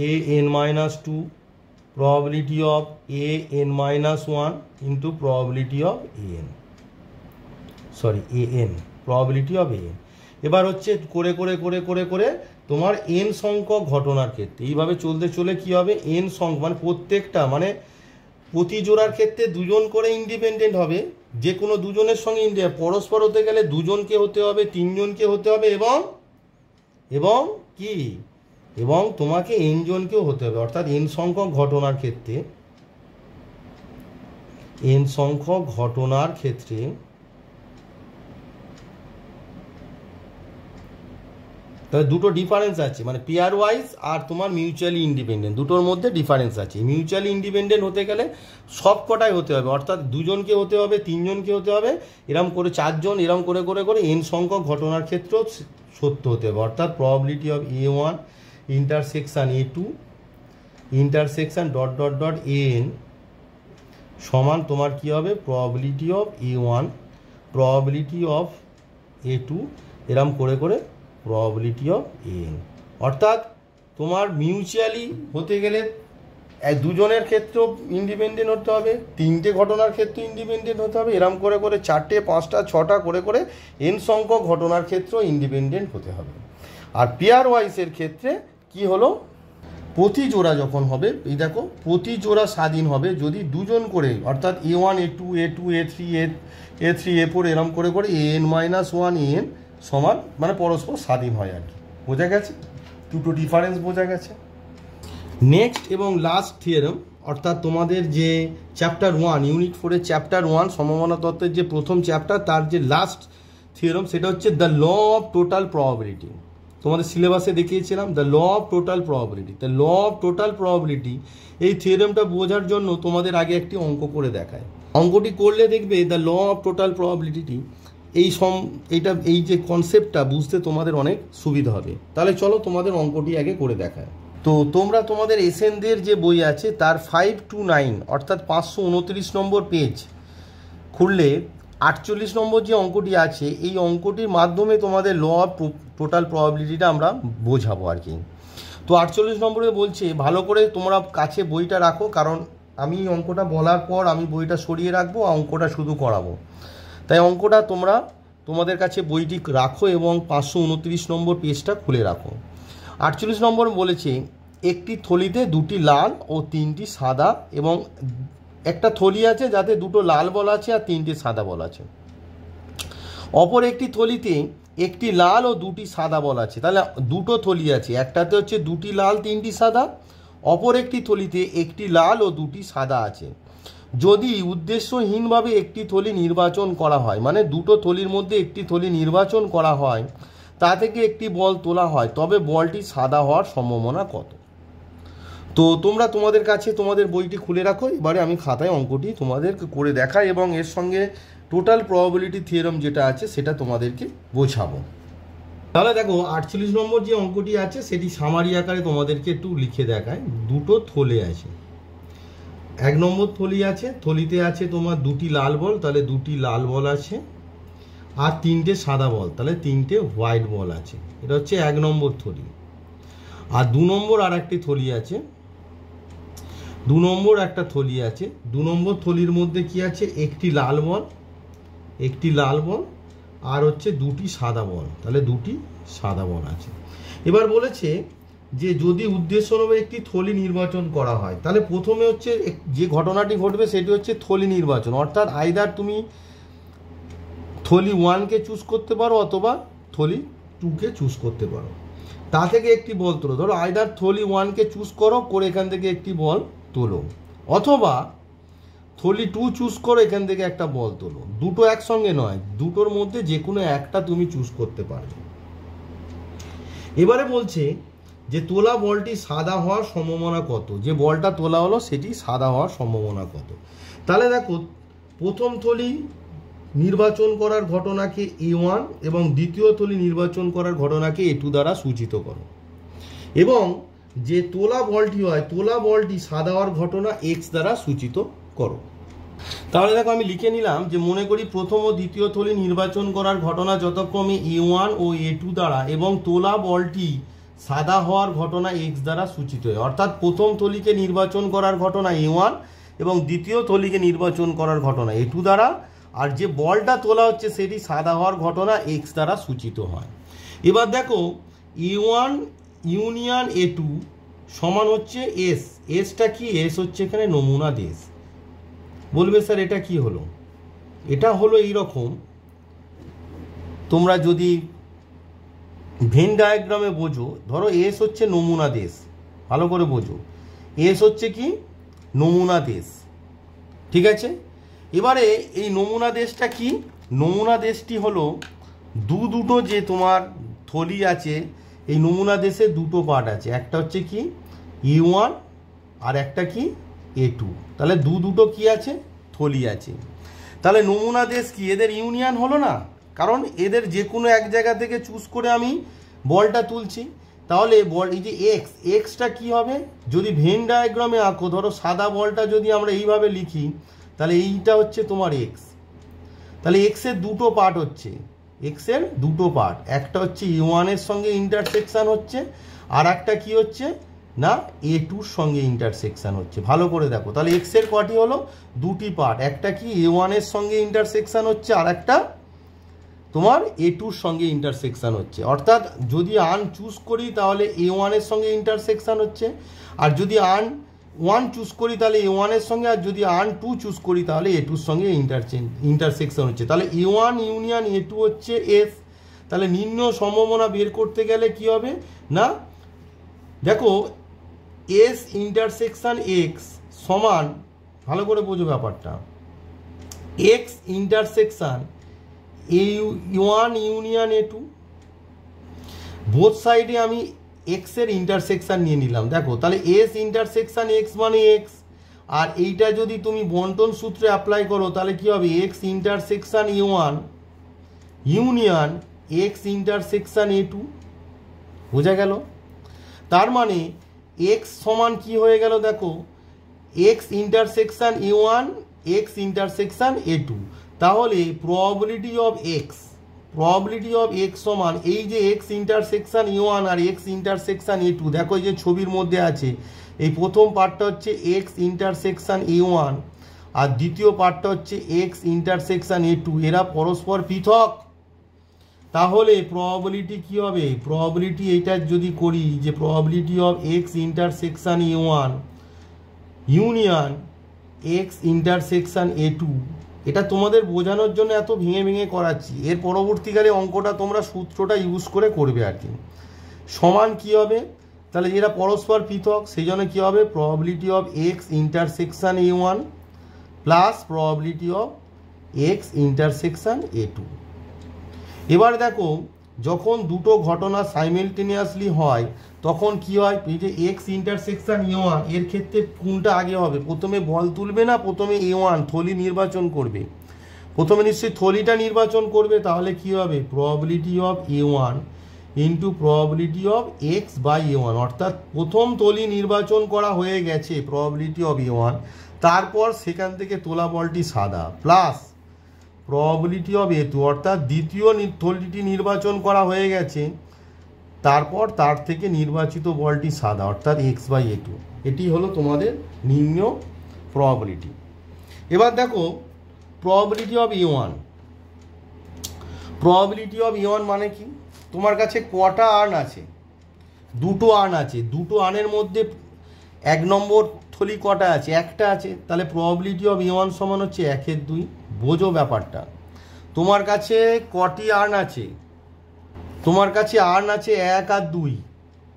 AN-2 probability of AN-1 into probability of AN probability of AN। এবার হচ্ছে করে করে করে করে করে তোমার n সংখ্যক ঘটনার ক্ষেত্রে এইভাবে চলতে চলে কি হবে, n সংখ্যক মানে প্রত্যেকটা মানে প্রতি জোড়ার ক্ষেত্রে দুজন করে ইন্ডিপেন্ডেন্ট হবে, যে কোনো দুজনের সঙ্গে পরস্পর হতে গেলে দুজনকে হতে হবে, তিনজনকে হতে হবে এবং কি এবং তোমাকে n জনকেও হতে হবে। অর্থাৎ n সংখ্যক ঘটনার ক্ষেত্রে তাহলে দুটো ডিফারেন্স আছে, মানে পেয়ার ওয়াইজ আর তোমার মিউচুয়ালি ইন্ডিপেন্ডেন্ট, দুটোর মধ্যে ডিফারেন্স আছে। মিউচুয়ালি ইন্ডিপেন্ডেন্ট হতে গেলে সব কটাই হতে হবে, অর্থাৎ দুজনকে হতে হবে, তিনজনকে হতে হবে, এরম করে চারজন, এরম করে করে করে n সংখ্যক ঘটনার ক্ষেত্রেও সত্য হতে হবে। অর্থাৎ probability of A1 intersection A2 intersection AN সমান তোমার কি হবে, probability of A1 probability of A2 এরম করে করে প্রবাবিলিটি অফ AN। অর্থাৎ তোমার মিউচুয়ালি হতে গেলে দুজনের ক্ষেত্রেও ইন্ডিপেন্ডেন্ট হতে হবে, তিনটে ঘটনার ক্ষেত্রে ইন্ডিপেন্ডেন্ট হতে হবে, এরম করে করে চারটে, পাঁচটা, ছটা করে করে n সংখ্যক ঘটনার ক্ষেত্রেও ইন্ডিপেন্ডেন্ট হতে হবে। আর পেয়ার ওয়াইজের ক্ষেত্রে কি হলো, প্রতি জোড়া যখন হবে, এই দেখো প্রতি জোড়া স্বাধীন হবে যদি দুজন করে, অর্থাৎ A1 A2 A2 A3 A4 এরম করে করে AN-1 AN সমান মানে পরস্পর স্বাধীন হয় আর কি। বোঝা গেছে, দুটো ডিফারেন্স বোঝা গেছে। নেক্সট এবং লাস্ট থিওরেম, অর্থাৎ তোমাদের যে চ্যাপ্টার 1 ইউনিট 4 চ্যাপ্টার 1 সম্ভাবনা তত্ত্বের যে প্রথম চ্যাপ্টার, তার যে লাস্ট থিওরেম সেটা হচ্ছে the law of total probability. তোমাদের সিলেবাসে দেখিয়েছিলাম the law of total probability. The law of total probability এই থিওরেমটা বোঝার জন্য তোমাদের আগে একটি অঙ্ক করে দেখায়। অঙ্কটি করলে দেখবে the law of total probability এই যে কনসেপ্টটা বুঝতে তোমাদের অনেক সুবিধা হবে। তাহলে চলো তোমাদের অঙ্কটি আগে করে দেখায়। তো তোমরা তোমাদের এসএনদের যে বই আছে তার 529 অর্থাৎ 529 নম্বর পেজ খুললে 48 নম্বর যে অঙ্কটি আছে, এই অঙ্কটির মাধ্যমে তোমাদের ল অফ টোটাল প্রবাবিলিটিটা আমরা বোঝাবো আর কি। তো 48 নম্বরে বলছে ভালো করে তোমরা কাছে বইটা রাখো, কারণ আমি অঙ্কটা বলার পর আমি বইটা সরিয়ে রাখবো, অঙ্কটা শুধু করাবো। তাই অঙ্কটা তোমরা তোমাদের কাছে বইটি রাখো এবং 529 নম্বর পেজটা খুলে রাখো। 48 নম্বর বলেছে একটি থলিতে দুটি লাল ও তিনটি সাদা, এবং একটা থলি আছে যাতে দুটো লাল বল আছে আর তিনটি সাদা বল আছে। অপর একটি থলিতে একটি লাল ও দুটি সাদা বল আছে। তাহলে দুটো থলি আছে, একটাতে হচ্ছে দুটি লাল তিনটি সাদা, অপর একটি থলিতে একটি লাল ও দুটি সাদা আছে। যদি উদ্দেশ্যহীনভাবে একটি থলি নির্বাচন করা হয়, মানে দুটো থলির মধ্যে একটি থলি নির্বাচন করা হয়, তা থেকে একটি বল তোলা হয়, তবে বলটি সাদা হওয়ার সম্ভাবনা কত? তো তোমরা তোমাদের কাছে তোমাদের বইটি খুলে রাখো, এবারে আমি খাতায় অঙ্কটি তোমাদেরকে করে দেখাই এবং এর সঙ্গে টোটাল প্রবাবিলিটি থিওরেম যেটা আছে সেটা তোমাদেরকে বোঝাবো। তাহলে দেখো 48 নম্বর যে অঙ্কটি আছে সেটি সামারি আকারে তোমাদেরকে একটু লিখে দেখায়। দুটো থলে আছে, এক নম্বর থলি আছে, থলিতে আছে তোমার দুটি লাল বল, তাহলে দুটি লাল বল আছে, আর তিনটে সাদা বল, তাহলে তিনটে হোয়াইট বল আছে। এটা হচ্ছে এক নম্বর থলি। আর 2 নম্বর আর একটি থলি আছে, 2 নম্বর একটা থলি আছে। 2 নম্বর থলির মধ্যে কি আছে? একটি লাল বল, একটি লাল বল, আর হচ্ছে 2টি সাদা বল। তাহলে 2টি সাদা বল আছে। এবার বলেছে যে যদি উদ্দেশ্যভাবে একটি থলি নির্বাচন করা হয়, তাহলে প্রথমে হচ্ছে যে ঘটনাটি ঘটবে সেটি হচ্ছে থলি নির্বাচন। অর্থাৎ আইদার তুমি থলি 1কে চুজ করতে পারো অথবা থলি 2কে চুজ করতে পারো। তা থেকে একটি বল তোলো। ধরো আইদার থলি 1কে চুজ করো, করে এখান থেকে একটি বল তোলো, অথবা থলি 2 চুজ করো, এখান থেকে একটা বল তোলো। দুটো একসঙ্গে নয়, দুটোর মধ্যে যে কোনো একটা তুমি চুজ করতে পারবে। এবারে বলছে যে তোলা বলটি সাদা হওয়ার সম্ভাবনা কত? যে বলটা তোলা হলো সেটি সাদা হওয়ার সম্ভাবনা কত? তাহলে দেখো, প্রথম থলি নির্বাচন করার ঘটনাকে A1 এবং দ্বিতীয় থলি নির্বাচন করার ঘটনাকে A2 দ্বারা সূচিত করো, এবং যে তোলা বলটি হয়, তোলা বলটি সাদা হওয়ার ঘটনা X দ্বারা সূচিত করো। তাহলে দেখো আমি লিখে নিলাম যে মনে করি প্রথম ও দ্বিতীয় থলি নির্বাচন করার ঘটনা যথাক্রমে A1 ও A2 দ্বারা এবং তোলা বলটি সাদা হওয়ার ঘটনা X দ্বারা সূচিত হয়। অর্থাৎ প্রথম থলিকে নির্বাচন করার ঘটনা A1 এবং দ্বিতীয় থলিকে নির্বাচন করার ঘটনা A2 দ্বারা, আর যে বলটা তোলা হচ্ছে সেটি সাদা হওয়ার ঘটনা X দ্বারা সূচিত হয়। এবার দেখো A1 ইউনিয়ন A2 সমান হচ্ছে S। এসটা কি? এস হচ্ছে এখানে নমুনা দেশ। বলবে স্যার এটা কি হলো? এটা হলো এইরকম, তোমরা যদি ভেন ডায়াগ্রামে বোঝো, ধরো এস হচ্ছে নমুনা দেশ, ভালো করে বোঝো, এস হচ্ছে কি? নমুনা দেশ, ঠিক আছে? এবারে এই নমুনা দেশটা কি? নমুনা দেশটি হলো দুটো যে তোমার থলি আছে, এই নমুনা দেশে দুটো পার্ট আছে, একটা হচ্ছে কি A1 আর একটা কি A2। তাহলে দুটো কি আছে? থলি আছে। তাহলে নমুনা দেশ কি? এদের ইউনিয়ন হলো না, কারণ এদের যে কোনো এক জায়গা থেকে চুজ করে আমি বলটা তুলছি। তাহলে বল এই যে এক্সটা কি হবে? যদি ভেন ডায়াগ্রামে আঁকো, ধরো সাদা বলটা যদি আমরা এইভাবে লিখি, তাহলে এইটা হচ্ছে তোমার এক্স। তাহলে এক্সের দুটো পার্ট হচ্ছে, এক্সের দুটো পার্ট, একটা হচ্ছে A1 এর সঙ্গে ইন্টারসেকশন হচ্ছে, আর একটা কি হচ্ছে না A2-র সঙ্গে ইন্টারসেকশন হচ্ছে। ভালো করে দেখো, তাহলে এক্সের কটি হলো? দুটি পার্ট, একটা কি A1 এর সঙ্গে ইন্টারসেকশন হচ্ছে, আর একটা তোমার A2-র সঙ্গে ইন্টারসেকশন হচ্ছে। অর্থাৎ যদি আন চুজ করি তাহলে A1 এর সঙ্গে ইন্টারসেকশন হচ্ছে, আর যদি আন 1 চুজ করি তাহলে A1 এর সঙ্গে, আর যদি আন 2 চুজ করি তাহলে A2-র সঙ্গে ইন্টারসেকশন হচ্ছে। তাহলে A1 ইউনিয়ন A2 হচ্ছে S। তাহলে নিম্ন সম্ভাবনা বের করতে গেলে কি হবে না, দেখো S ইন্টারসেকশন X সমান, ভালো করে বোঝো ব্যাপারটা, X intersection A1 union A2। Both সাইডে আমি X এর ইন্টারসেকশন নিয়ে নিলাম। দেখো তাহলে S ইন্টারসেকশন X মানে X, আর এইটা যদি তুমি বন্টন সূত্রে অ্যাপ্লাই করো তাহলে কি হবে? X intersection A1 union X intersection A2। বোঝা গেল? তার মানে X সমান কি হয়ে গেল? দেখো X intersection A1 X intersection A2। তাহলে প্রবাবিলিটি অফ X সমান এই যে X ইন্টারসেকশন A1 আর X ইন্টারসেকশন A2, দেখো এই যে ছবির মধ্যে আছে, এই প্রথম পার্টটা হচ্ছে X ইন্টারসেকশন A1 আর দ্বিতীয় পার্টটা হচ্ছে X ইন্টারসেকশন A2, এরা পরস্পর পৃথক। তাহলে প্রবাবিলিটি কি হবে? প্রবাবিলিটি এইটা যদি করি যে probability of X intersection A1 union X intersection A2, এটা তোমাদের বোঝানোর জন্য এত ভেঙে ভেঙে করাচ্ছি। এর পরবর্তীকালে অঙ্কটা তোমরা সূত্রটা ইউজ করে করবে আর কি। সমান কি হবে? তাহলে এরা পরস্পর পৃথক, সেই জন্য কী হবে? Probability of X intersection A1 plus probability of X intersection A2। এবার দেখো যখন দুটো ঘটনা সাইমেলটেনিয়াসলি হয় তখন কি হয়? এই যে X ইন্টারসেকশন A1 এর ক্ষেত্রে কোনটা আগে হবে? প্রথমে বল তুলবে না প্রথমে A1 থলি নির্বাচন করবে? প্রথমে নিশ্চয়ই থলিটা নির্বাচন করবে। তাহলে কি হবে? Probability of A1 into probability of X by A1, অর্থাৎ প্রথম থলি নির্বাচন করা হয়ে গেছে প্রবাবিলিটি অফ A1, তারপর সেখান থেকে তোলা বলটি সাদা, প্লাস প্রবাবিলিটি অফ A2, অর্থাৎ দ্বিতীয় থলিটি নির্বাচন করা হয়ে গেছে তারপর তার থেকে নির্বাচিত বলটি সাদা, অর্থাৎ x/a2। এটি হলো তোমাদের নিম্ন প্রবাবিলিটি। এবার দেখো probability of a1। Probability of a1 মানে কি? তোমার কাছে কটা আর্ন আছে? দুটো আর্ন আছে। দুটো আর্নের মধ্যে 1 নম্বর থলি কটা আছে? একটা আছে। তাহলে প্রবাবিলিটি অফ a1 সমান হচ্ছে 1/2। বোঝো ব্যাপারটা। তোমার কাছে কটি আর্ন আছে? তোমার কাছে আর্ন আছে 1 আর 2।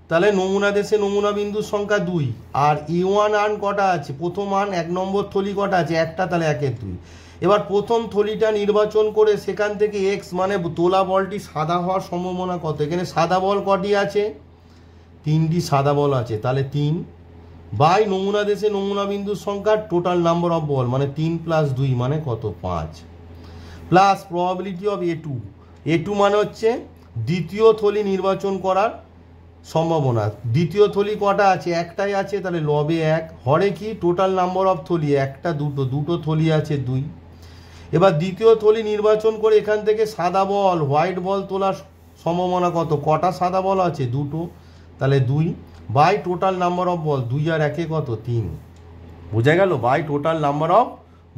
তাহলে নমুনা দেশে নমুনা বিন্দুর সংখ্যা 2। আর a1 আর্ন কটা আছে? প্রথম আর্ন 1 নম্বর থলি কটা আছে? একটা। তাহলে 1/2। এবার প্রথম থলিটা নির্বাচন করে সেখান থেকে x মানে তোলা বলটি সাদা হওয়ার সম্ভাবনা কত? এখানে সাদা বল কটি আছে? 3টি সাদা বল আছে। তাহলে 3 বাই নমুনা দেশে নমুনা বিন্দুর সংখ্যা টোটাল নাম্বার অফ বল মানে 3 + 2 মানে কত? 5 প্লাস প্রবাবিলিটি অফ a2 মানে হচ্ছে দ্বিতীয় থলি নির্বাচন করার সম্ভাবনা। দ্বিতীয় থলি কটা আছে? একটাই আছে। তাহলে লবে 1 হরে কি টোটাল নাম্বার অফ থলি? একটা, দুটো থলি আছে 2। এবার দ্বিতীয় থলি নির্বাচন করে এখান থেকে সাদা বল হোয়াইট বল তোলার সম্ভাবনা কত? কটা সাদা বল আছে? দুটো। তাহলে 2 বাই টোটাল নাম্বার অফ বল। 2 আর 1 কত? 3। বোঝা গেল? বাই টোটাল নাম্বার অফ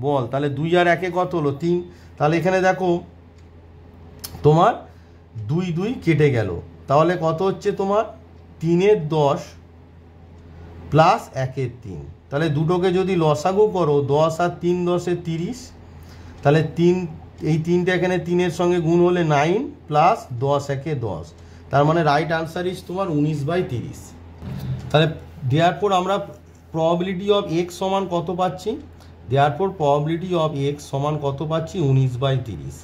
বল। তাহলে 2 আর 1 কত হলো? 3। তাহলে এখানে দেখো তোমার 2 কেটে গেল। তাহলে কত হচ্ছে তোমার? 3/10 প্লাস 1/3। তাহলে দুটোকে যদি লসাগু করো 10 আর 3 10 30। তাহলে 3 এই 3টা এখানে 3-এর সঙ্গে গুণ হলে 9 প্লাস 10 1 10। তার মানে রাইট আনসার ইজ তোমার 19/30। তাহলে দেয়ারপর আমরা প্রবাবিলিটি অফ x সমান কত পাচ্ছি? দেয়ারপর প্রবাবিলিটি অফ x সমান কত পাচ্ছি? 19/30।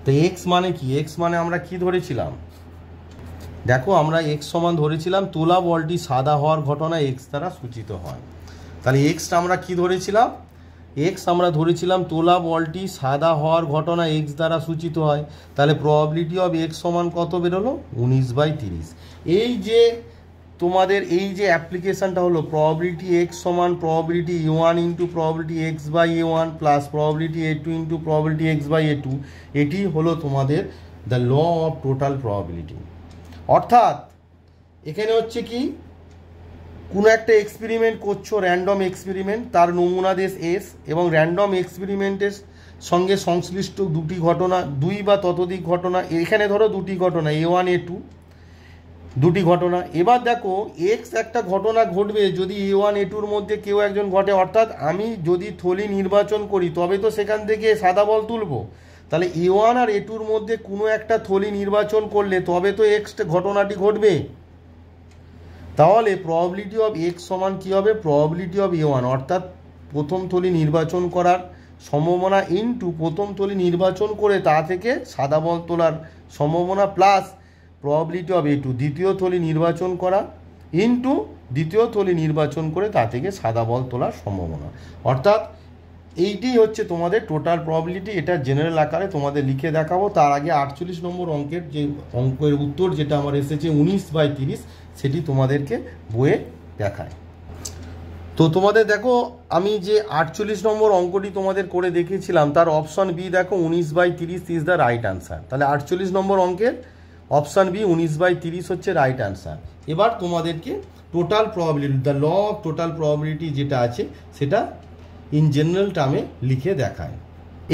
তো x মানে কি? x মানে আমরা কি ধরেছিলাম? দেখো আমরা x সমান ধরেছিলাম তোলা বলটি সাদা হওয়ার ঘটনা x দ্বারা সূচিত হয়। তাহলে xটা আমরা কি ধরেছিলাম? x আমরা ধরেছিলাম তোলা বলটি সাদা হওয়ার ঘটনা x দ্বারা সূচিত হয়। তাহলে প্রবাবিলিটি অফ x সমান কত বেরোলো? 19/30। এই যে তোমাদের এই যে অ্যাপ্লিকেশনটা হলো প্রবাবিলিটি x সমান probability a1 into probability x/a1 plus probability a2 into probability x/a2। এটি হলো তোমাদের the law of total probability. অর্থাৎ এখানে হচ্ছে কি, কোনো একটা এক্সপেরিমেন্ট করছো, র্যান্ডম এক্সপেরিমেন্ট, তার নমুনা দেশ এস এবং র্যান্ডম এক্সপেরিমেন্টের সঙ্গে সংশ্লিষ্ট দুটি ঘটনা, 2 বা ততোধিক ঘটনা। এখানে ধরো দুটি ঘটনা a1 a2 দুটি ঘটনা। এবার দেখো x একটা ঘটনা ঘটবে যদি a1 a2-র মধ্যে কেউ একজন ঘটে। অর্থাৎ আমি যদি থলি নির্বাচন করি তবে তো সেখান থেকে সাদা বল তুলব। তাহলে a1 আর a2-র মধ্যে কোনো একটা থলি নির্বাচন করলে তবে তো x ঘটনাটি ঘটবে। তাহলে প্রবাবিলিটি অফ x সমান কী হবে? প্রবাবিলিটি অফ a1 অর্থাৎ প্রথম থলি নির্বাচন করার সম্ভাবনা ইন্টু প্রথম থলি নির্বাচন করে তা থেকে সাদা বল তোলার সম্ভাবনা প্লাস প্রবাবিলিটি অফ a2 দ্বিতীয় থলি নির্বাচন করা ইন্টু দ্বিতীয় থলি নির্বাচন করে তা থেকে সাদা বল তোলার সম্ভাবনা। অর্থাৎ এইটি হচ্ছে তোমাদের টোটাল প্রবাবিলিটি। এটা জেনারেল আকারে তোমাদের লিখে দেখাবো। তার আগে 48 নম্বর অঙ্কের যে অঙ্কের উত্তর যেটা আমার এসেছে 19/30 সেটি তোমাদেরকে বইয়ে দেখায়। তো তোমাদের দেখো আমি যে 48 নম্বর অঙ্কটি তোমাদের করে দেখিয়েছিলাম তার অপশন বি দেখো 19/30 ইজ দ্য রাইট আনসার। তাহলে 48 নম্বর অঙ্কের অপশান বি 19/30 হচ্ছে রাইট আনসার। এবার তোমাদেরকে total probability, the law of total probability যেটা আছে সেটা ইন জেনারেল টার্মে লিখে দেখায়।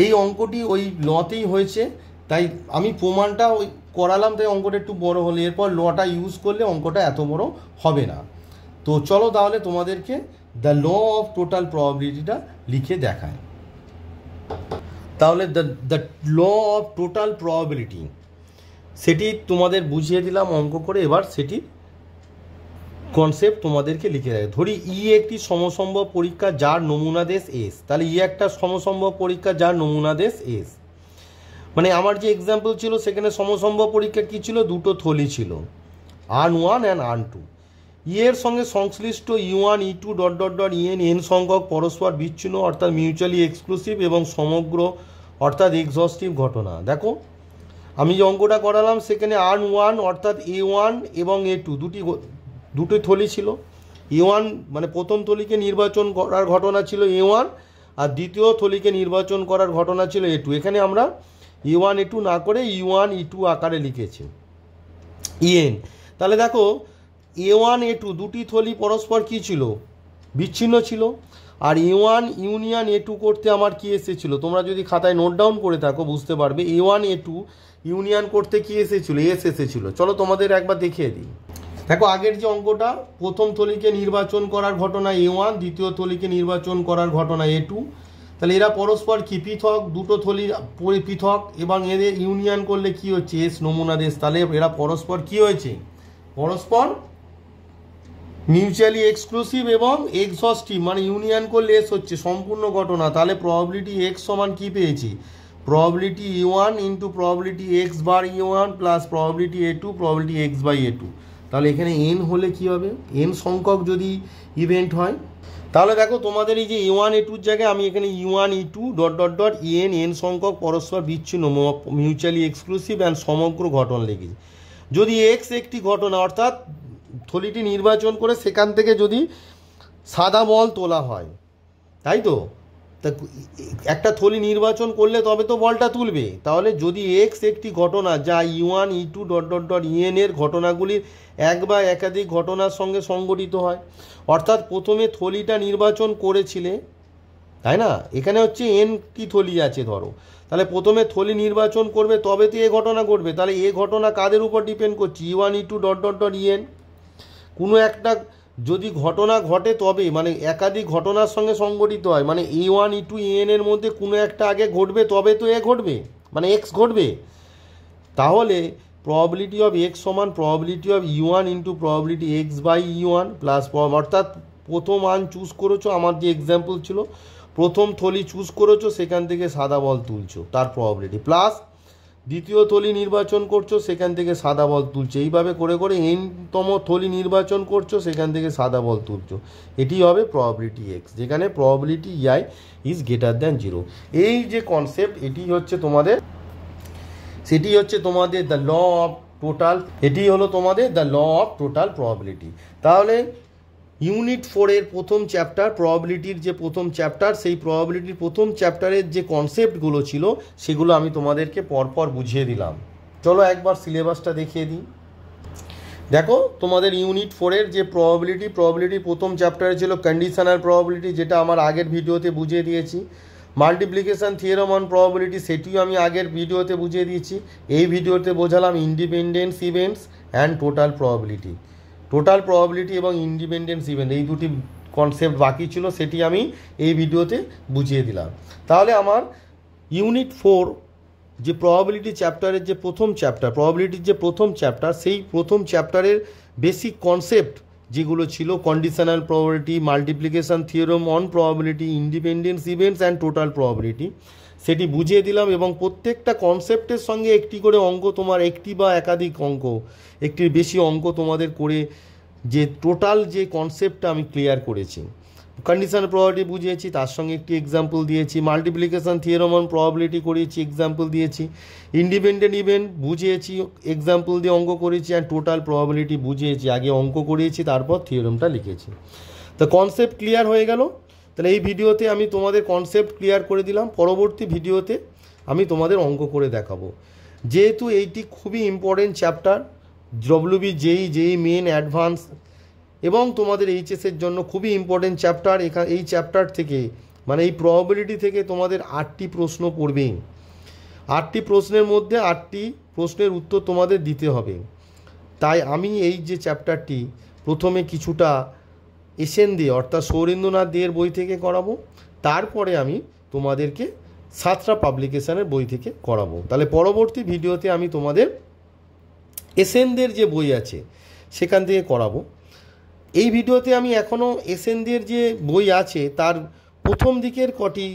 এই অঙ্কটি ওই লতেই হয়েছে, তাই আমি প্রমাণটা ওই করালাম, তাই অঙ্কটা একটু বড় হলে এরপর লটা ইউজ করলে অঙ্কটা এত বড় হবে না। তো চলো তাহলে তোমাদেরকে দ্য ল অফ টোটাল প্রবাবিলিটিটা লিখে দেখায়। তাহলে the law of total probability সেটি তোমাদের বুঝিয়ে দিলাম অঙ্ক করে। এবার সেটি কনসেপ্ট তোমাদেরকে লিখে দেয়। ধরি ই একটি সমসম্ভব পরীক্ষা যার নমুনা দেশ এস। তাহলে ই একটা সমসম্ভব পরীক্ষা যার নমুনা দেশ এস, মানে আমার যে এক্সাম্পল ছিল সেখানে সমসম্ভব পরীক্ষা কী ছিল? দুটো থলি ছিল, আর্ন1 অ্যান্ড আর্ন2। ই এর সঙ্গে সংশ্লিষ্ট e1 e2 ... en সংখ্যক পরস্পর বিচ্ছিন্ন অর্থাৎ মিউচুয়ালি এক্সক্লুসিভ এবং সমগ্র অর্থাৎ এক্সস্টিভ ঘটনা। দেখো আমি যে অঙ্কটা করালাম সেখানে আর্ন1 অর্থাৎ a1 এবং a2 দুটি থলি ছিল। a1 মানে প্রথম থলিকে নির্বাচন করার ঘটনা ছিল a1 আর দ্বিতীয় থলিকে নির্বাচন করার ঘটনা ছিল a2। এখানে আমরা a1 a2 না করে e1 e2 আকারে লিখেছি। ইএন। তাহলে দেখো A1 A2 দুটি থলি পরস্পর কী ছিল, বিচ্ছিন্ন ছিল। আর A1 ইউনিয়ন A2 করতে আমার কি এসেছিল, তোমরা যদি খাতায় নোট ডাউন করে থাকো বুঝতে পারবে। A1 A2 ইউনিয়ন করতে কি এসেছিল, এস এসেছিল। চলো তোমাদের একবার দেখিয়ে দিই। দেখো আগের যে অঙ্কটা, প্রথম থলিকে নির্বাচন করার ঘটনা A1, দ্বিতীয় থলিকে নির্বাচন করার ঘটনা A2। তাহলে এরা পরস্পর কি পৃথক, দুটো থলি পৃথক, এবং এদের ইউনিয়ন করলে কি হচ্ছে, এস নমুনা দেশ। তাহলে এরা পরস্পর কি হয়েছে, পরস্পর মিউচুয়ালি এক্সক্লুসিভ এবং এক্সহস্টিভ, মানে ইউনিয়ন করলে এস হচ্ছে সম্পূর্ণ ঘটনা। তাহলে প্রবাবিলিটি এক্স সমান কি পেয়েছি, probability A1 into probability X bar A1 plus probability A2 probability X by A2। তাহলে এখানে এন হলে কি হবে, এন সংখ্যক যদি ইভেন্ট হয়, তাহলে দেখো তোমাদের এই যে A1 A2-র জায়গায় আমি এখানে E1 E2 dot dot dot N, N সংখ্যক পরস্পর বিচ্ছিন্ন মিউচুয়ালি এক্সক্লুসিভ অ্যান্ড সমগ্র ঘটনা লিখেছি। যদি এক্স একটি ঘটনা, অর্থাৎ থলিটি নির্বাচন করে সেখান থেকে যদি সাদা বল তোলা হয়, তাই তো, তা একটা থলি নির্বাচন করলে তবে তো বলটা তুলবে। তাহলে যদি এক্স একটি ঘটনা যা E1 E2 dot dot dot EN এর ঘটনাগুলির এক বা একাধিক ঘটনার সঙ্গে সংগঠিত হয়, অর্থাৎ প্রথমে থলিটা নির্বাচন করেছিলে, তাই না, এখানে হচ্ছে এনটি থলি আছে ধরো, তাহলে প্রথমে থলি নির্বাচন করবে তবে তো এ ঘটনা ঘটবে। তাহলে এ ঘটনা কাদের উপর ডিপেন্ড করছে, E1 E2 dot dot dot EN। কোনো একটা যদি ঘটনা ঘটে তবে, মানে একাধিক ঘটনার সঙ্গে সংগঠিত হয়, মানে A1 E2 EN এর মধ্যে কোনো একটা আগে ঘটবে তবে তো এ ঘটবে, মানে এক্স ঘটবে। তাহলে প্রবাবিলিটি অফ এক্স সমান probability of E1 into probability X by E1 plus, অর্থাৎ প্রথম মান চুজ করেছো, আমার যে এক্সাম্পল ছিল প্রথম থলি চুজ করেছো সেখান থেকে সাদা বল তুলছো তার প্রবাবিলিটি, প্লাস দ্বিতীয় থলি নির্বাচন করছো সেখান থেকে সাদা বল তুলছো, এইভাবে করে করে এনতম থলি নির্বাচন করছো সেখান থেকে সাদা বল তুলছো। এটি হবে প্রবাবিলিটি এক্স, যেখানে probability EI is greater than 0। এই যে কনসেপ্ট, এটি হচ্ছে তোমাদের, সেটি হচ্ছে তোমাদের দ্য ল অফ টোটাল, এটি হলো তোমাদের the law of total probability. তাহলে ইউনিট 4-এর প্রথম চ্যাপ্টার, প্রবাবিলিটির যে প্রথম চ্যাপ্টার, সেই প্রবাবিলিটির প্রথম চ্যাপ্টারের যে কনসেপ্টগুলো ছিল সেগুলো আমি তোমাদেরকে পরপর বুঝিয়ে দিলাম। চলো একবার সিলেবাসটা দেখিয়ে দিই। দেখো তোমাদের ইউনিট 4-এর যে প্রবাবিলিটি প্রথম চ্যাপ্টারে ছিল কন্ডিশনাল প্রবাবিলিটি, যেটা আমার আগের ভিডিওতে বুঝিয়ে দিয়েছি। মাল্টিপ্লিকেশন থিওরেম অন প্রবাবিলিটি, সেটিও আমি আগের ভিডিওতে বুঝিয়ে দিয়েছি। এই ভিডিওতে বোঝালাম independence events and total probability. Total probability এবং ইন্ডিপেন্ডেন্স ইভেন্ট, এই দুটি কনসেপ্ট বাকি ছিল, সেটি আমি এই ভিডিওতে বুঝিয়ে দিলাম। তাহলে আমার ইউনিট 4 যে প্রবাবিলিটি চ্যাপ্টারের যে প্রথম চ্যাপ্টার, প্রবাবিলিটির যে প্রথম চ্যাপ্টার, সেই প্রথম চ্যাপ্টারের বেসিক কনসেপ্ট যেগুলো ছিল conditional probability, multiplication theorem on probability, independence events and total probability, সেটি বুঝিয়ে দিলাম। এবং প্রত্যেকটা কনসেপ্টের সঙ্গে একটি করে অঙ্ক, তোমার একটি বা একাধিক অঙ্ক, একটির বেশি অঙ্ক তোমাদের করে যে টোটাল যে কনসেপ্টটা আমি ক্লিয়ার করেছি। কন্ডিশনাল প্রবাবিলিটি বুঝিয়েছি, তার সঙ্গে একটি এক্সাম্পল দিয়েছি। মাল্টিপ্লিকেশন থিওরেম অন প্রবাবিলিটি করিয়েছি, এক্সাম্পল দিয়েছি। ইন্ডিপেন্ডেন্ট ইভেন্ট বুঝিয়েছি, এক্সাম্পল দিয়ে অঙ্ক করেছি। অ্যান্ড টোটাল প্রবাবিলিটি বুঝিয়েছি, আগে অঙ্ক করিয়েছি তারপর থিওরেমটা লিখেছি। তো কনসেপ্ট ক্লিয়ার হয়ে গেল। তাহলে এই ভিডিওতে আমি তোমাদের কনসেপ্ট ক্লিয়ার করে দিলাম, পরবর্তী ভিডিওতে আমি তোমাদের অঙ্ক করে দেখাবো। যেহেতু এইটি খুবই ইম্পর্টেন্ট চ্যাপ্টার, ডব্লিউবি জেই মেন অ্যাডভান্স এবং তোমাদের এইচএসের জন্য খুবই ইম্পর্টেন্ট চ্যাপ্টার। এই চ্যাপ্টার থেকে, মানে এই প্রবাবিলিটি থেকে তোমাদের 8টি প্রশ্ন পড়বে। 8টি প্রশ্নের মধ্যে 8টি প্রশ্নের উত্তর তোমাদের দিতে হবে। তাই আমি এই যে চ্যাপ্টারটি প্রথমে কিছুটা এসএন দে অর্থাৎ সৌরেন্দ্রনাথ দেয়ের বই থেকে করাবো, তারপরে আমি তোমাদেরকে সাতটা পাবলিকেশনের বই থেকে করাবো। তাহলে পরবর্তী ভিডিওতে আমি তোমাদের এসএন দের যে বই আছে সেখান থেকে করাবো। এই ভিডিওতে আমি এখনও এসএন দের যে বই আছে তার প্রথম দিকের কটি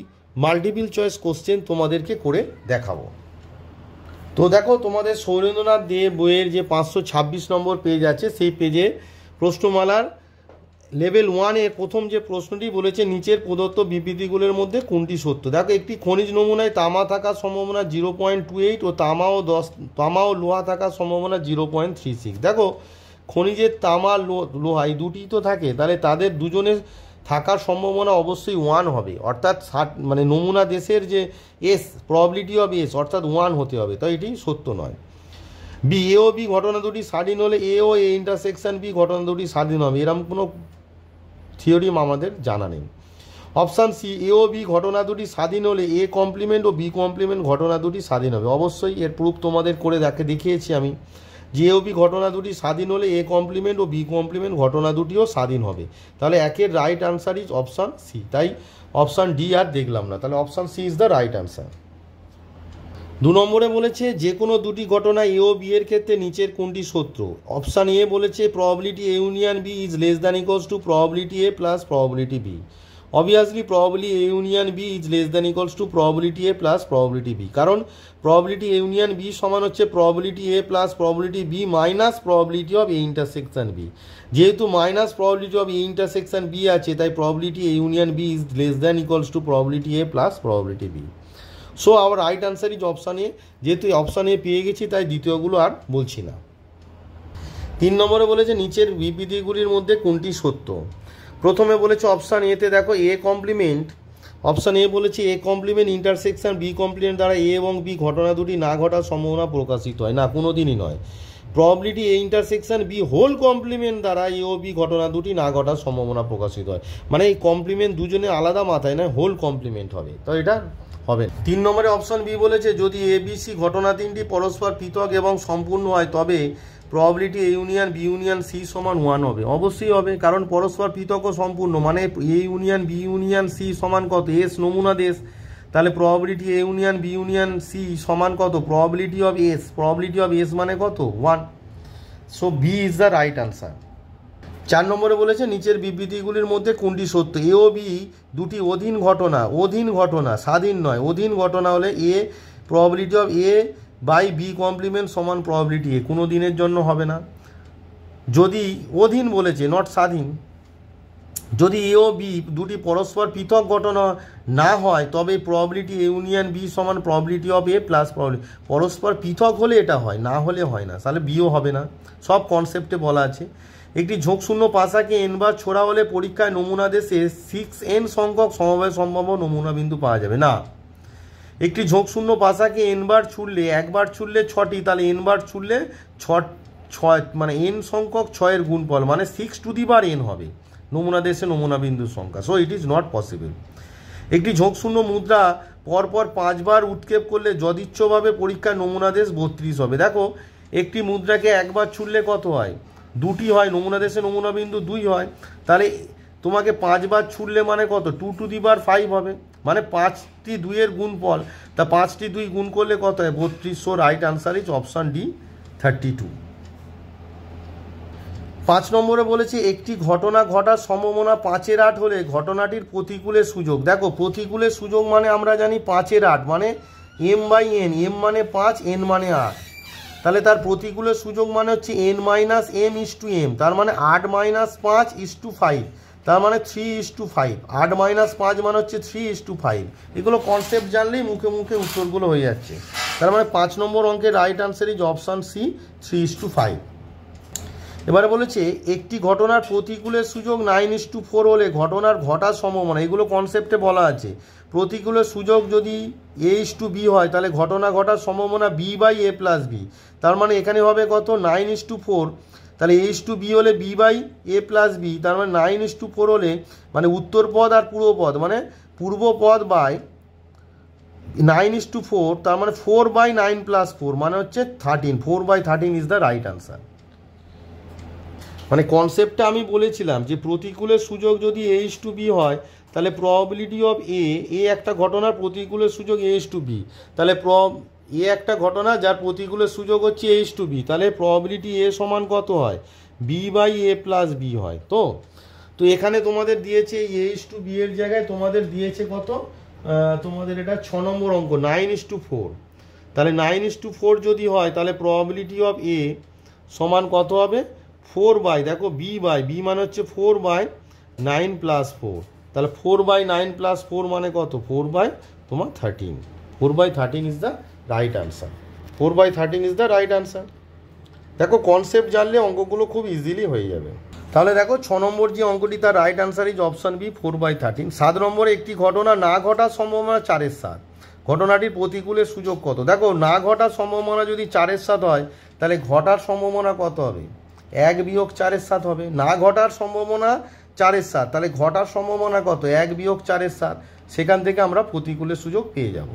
মাল্টিপল চয়েস কোশ্চেন তোমাদেরকে করে দেখাবো। তো দেখো তোমাদের সৌরেন্দ্রনাথ দে বইয়ের যে 526 নম্বর পেজ আছে, সেই পেজে প্রশ্নমালার লেভেল 1-এর প্রথম যে প্রশ্নটি বলেছে, নিচের প্রদত্ত বিবৃতিগুলোর মধ্যে কোনটি সত্য। দেখো একটি খনিজ নমুনায় তামা থাকার সম্ভাবনা 0.28 ও তামা ও লোহা থাকার সম্ভাবনা 0.36। দেখো খনিজের তামা লোহা এই দুটি তো থাকে, তাহলে তাদের দুজনের থাকার সম্ভাবনা অবশ্যই 1 হবে, অর্থাৎ মানে নমুনা দেশের যে এস প্রবাবিলিটি অফ এস অর্থাৎ 1 হতে হবে, তাই এটি সত্য নয়। বি, এ ও বি ঘটনা দুটি স্বাধীন হলে A O A intersection B ঘটনা দুটি স্বাধীন হবে, এরকম কোনো থিওরিম আমাদের জানা নেই। অপশান সি, এ ও বি ঘটনা দুটি স্বাধীন হলে এ কমপ্লিমেন্ট ও বি কমপ্লিমেন্ট ঘটনা দুটি স্বাধীন হবে। অবশ্যই এর প্রুফ তোমাদের করে দেখিয়েছি আমি, যে এ ও বি ঘটনা দুটি স্বাধীন হলে এ কমপ্লিমেন্ট ও বি কমপ্লিমেন্ট ঘটনা দুটিও স্বাধীন হবে। তাহলে একের right answer is option C. তাই অপশান ডি আর দেখলাম না, তাহলে option C is the right answer. 2 নম্বরে বলেছে যে কোনো দুটি ঘটনা এ ও বি এর ক্ষেত্রে নিচের কোনটি সত্য। অপশান এ বলেছে probability A union B is less than equals to probability A plus probability B. Obviously probability A union B is less than equals to probability A plus probability B, কারণ probability A union B সমান হচ্ছে probability A plus probability B minus probability of A intersection B. যেহেতু minus probability of A intersection B আছে, তাই probability A union B is less than equals to probability A plus probability B. So our right answer is option A. যেহেতু option এ পেয়ে গেছি, তাই দ্বিতীয়গুলো আর বলছি না। 3 নম্বরে বলেছে নিচের বিবৃতিগুলির মধ্যে কোনটি সত্য। প্রথমে বলেছে অপশান এতে দেখো এ কমপ্লিমেন্ট, অপশান এ বলেছে A complement intersection B complement দ্বারা এ এবং বি ঘটনা দুটি না ঘটার সম্ভাবনা প্রকাশিত হয় না, কোনো দিনই নয়। Probability A intersection B whole complement দ্বারা এ ও বি ঘটনা দুটি না ঘটার সম্ভাবনা প্রকাশিত হয়, মানে এই কমপ্লিমেন্ট দুজনে আলাদা মাথায় নয়, হোল কমপ্লিমেন্ট হবে, তো এটা হবে। 3 নম্বরে অপশন বি বলেছে যদি এ বি সি ঘটনা তিনটি পরস্পর পৃথক এবং সম্পূর্ণ হয় তবে probability A union B union C সমান 1 হবে। অবশ্যই হবে, কারণ পরস্পর পৃথক ও সম্পূর্ণ, মানে A union B union C সমান কত, এস নমুনা দেশ, তাহলে probability A union B union C সমান কত, probability of S, probability of S মানে কত 1। So B is the right answer. 4 নম্বরে বলেছে নিচের বিবৃতিগুলির মধ্যে কোনটি সত্য। এ ও বি দুটি অধীন ঘটনা, স্বাধীন নয়। অধীন ঘটনা হলে A probability of A by B complement সমান প্রবাবিলিটি এ, কোনো দিনের জন্য হবে না। যদি অধীন বলেছে, নট স্বাধীন, যদি এ ও বি দুটি পরস্পর পৃথক ঘটনা না হয় তবে প্রবাবিলিটি এ ইউনিয়ন বি সমান probability of A plus probability. পরস্পর পৃথক হলে এটা হয়, না হলে হয় না, তাহলে বিও হবে না। সব কনসেপ্টে বলা আছে। একটি ঝোঁকশূন্য পাশাকে n বার ছোড়া হলে পরীক্ষায় নমুনা দেশে 6n সংখ্যক সমবায় সম্ভাব্য নমুনা বিন্দু পাওয়া যাবে না। একটি ঝোঁকশূন্য পাশাকে n বার ছুড়লে, একবার ছুড়লে 6টি, তাহলে n বার ছুড়লে 6 মানে n সংখ্যক 6-এর গুণফল, মানে 6 টু দি পাওয়ার n হবে নমুনা দেশে নমুনা বিন্দুর সংখ্যা। So it is not possible. একটি ঝোঁকশূন্য মুদ্রা পরপর 5 বার উৎক্ষেপ করলে যদিচ্ছভাবে পরীক্ষায় নমুনা দেশ 32 হবে। দেখো একটি মুদ্রাকে একবার ছুড়লে কত হয়, 2টি হয়, নমুনা দেশে নমুনা বিন্দু 2 হয়, তাহলে তোমাকে 5 বার ছুড়লে মানে কত, 2 টু দি পাওয়ার 5 হবে, মানে 5টি 2-এর গুণফল, তা 5টি 2 গুণ করলে কত হয় 32। So right answer is option D 32। 5 নম্বরে বলেছে একটি ঘটনা ঘটার সম্ভাবনা 5/8 হলে ঘটনাটির প্রতিকূলের সুযোগ। দেখো প্রতিকূলের সুযোগ মানে আমরা জানি 5/8 মানে m/n, m মানে 5, n মানে 8, তাহলে তার প্রতিকূলের সুযোগ মানে হচ্ছে n-m/m, তার মানে 8-5 তার মানে 3:5, 8-5 মানে হচ্ছে 3:5। এগুলো কনসেপ্ট জানলেই মুখে মুখে উত্তরগুলো হয়ে যাচ্ছে। তার মানে 5 নম্বর অঙ্কের right answer is option C 3:5। এবারে বলেছে একটি ঘটনার প্রতিকূলের সুযোগ 9:4 হলে ঘটনার ঘটার সম্ভাবনা, এগুলো কনসেপ্টে বলা আছে। প্রতিকূলের সুযোগ যদি a/b হয় তাহলে ঘটনা ঘটার সম্ভাবনা b/a + b, তার মানে এখানে হবে কত 9:4, তাহলে a/b হলে b/a + b, তার মানে 9:4 হলে মানে উত্তর পদ আর পূর্ব পদ, মানে পূর্ব পদ বাই 9:4, তার মানে 4/9 + 4 মানে হচ্ছে 13, 4/13 ইজ দ্য রাইট আনসার। মানে কনসেপ্টটা আমি বলেছিলাম যে প্রতিকূলের সুযোগ যদি a/b হয় তাহলে প্রবাবিলিটি অফ এ একটা ঘটনার প্রতিকূলের সুযোগ a/b, তাহলে এ একটা ঘটনা যার প্রতিকূলের সুযোগ হচ্ছে a/b, তাহলে প্রবাবিলিটি এ সমান কত হয় b/a + b হয়। তো এখানে তোমাদের দিয়েছে a/b এর জায়গায় তোমাদের দিয়েছে কত, তোমাদের এটা 6 নম্বর অঙ্ক 9:4, তাহলে 9:4 যদি হয় তাহলে প্রবাবিলিটি অফ এ সমান কত হবে 4 দেখো b মানে হচ্ছে 4/9 + 4, তাহলে 4/9 + 4 মানে কত 4/13, 4/13 is the right answer, 4/13 is the right answer. দেখো কনসেপ্ট জানলে অঙ্কগুলো খুব ইজিলি হয়ে যাবে। তাহলে দেখো 6 নম্বর যে অঙ্কটি তার right answer is option B 4/13। 7 নম্বরে একটি ঘটনা না ঘটার সম্ভাবনা 4/7, ঘটনাটির প্রতিকূলের সুযোগ কত। দেখো না ঘটার সম্ভাবনা যদি 4/7 হয় তাহলে ঘটার সম্ভাবনা কত হবে? 1 বিয়োগ 4-এর 7 হবে। না ঘটার সম্ভাবনা 4-এর 7, তাহলে ঘটার সম্ভাবনা কত? 1 বিয়োগ 4-এর 7। সেখান থেকে আমরা প্রতিকূলের সুযোগ পেয়ে যাব।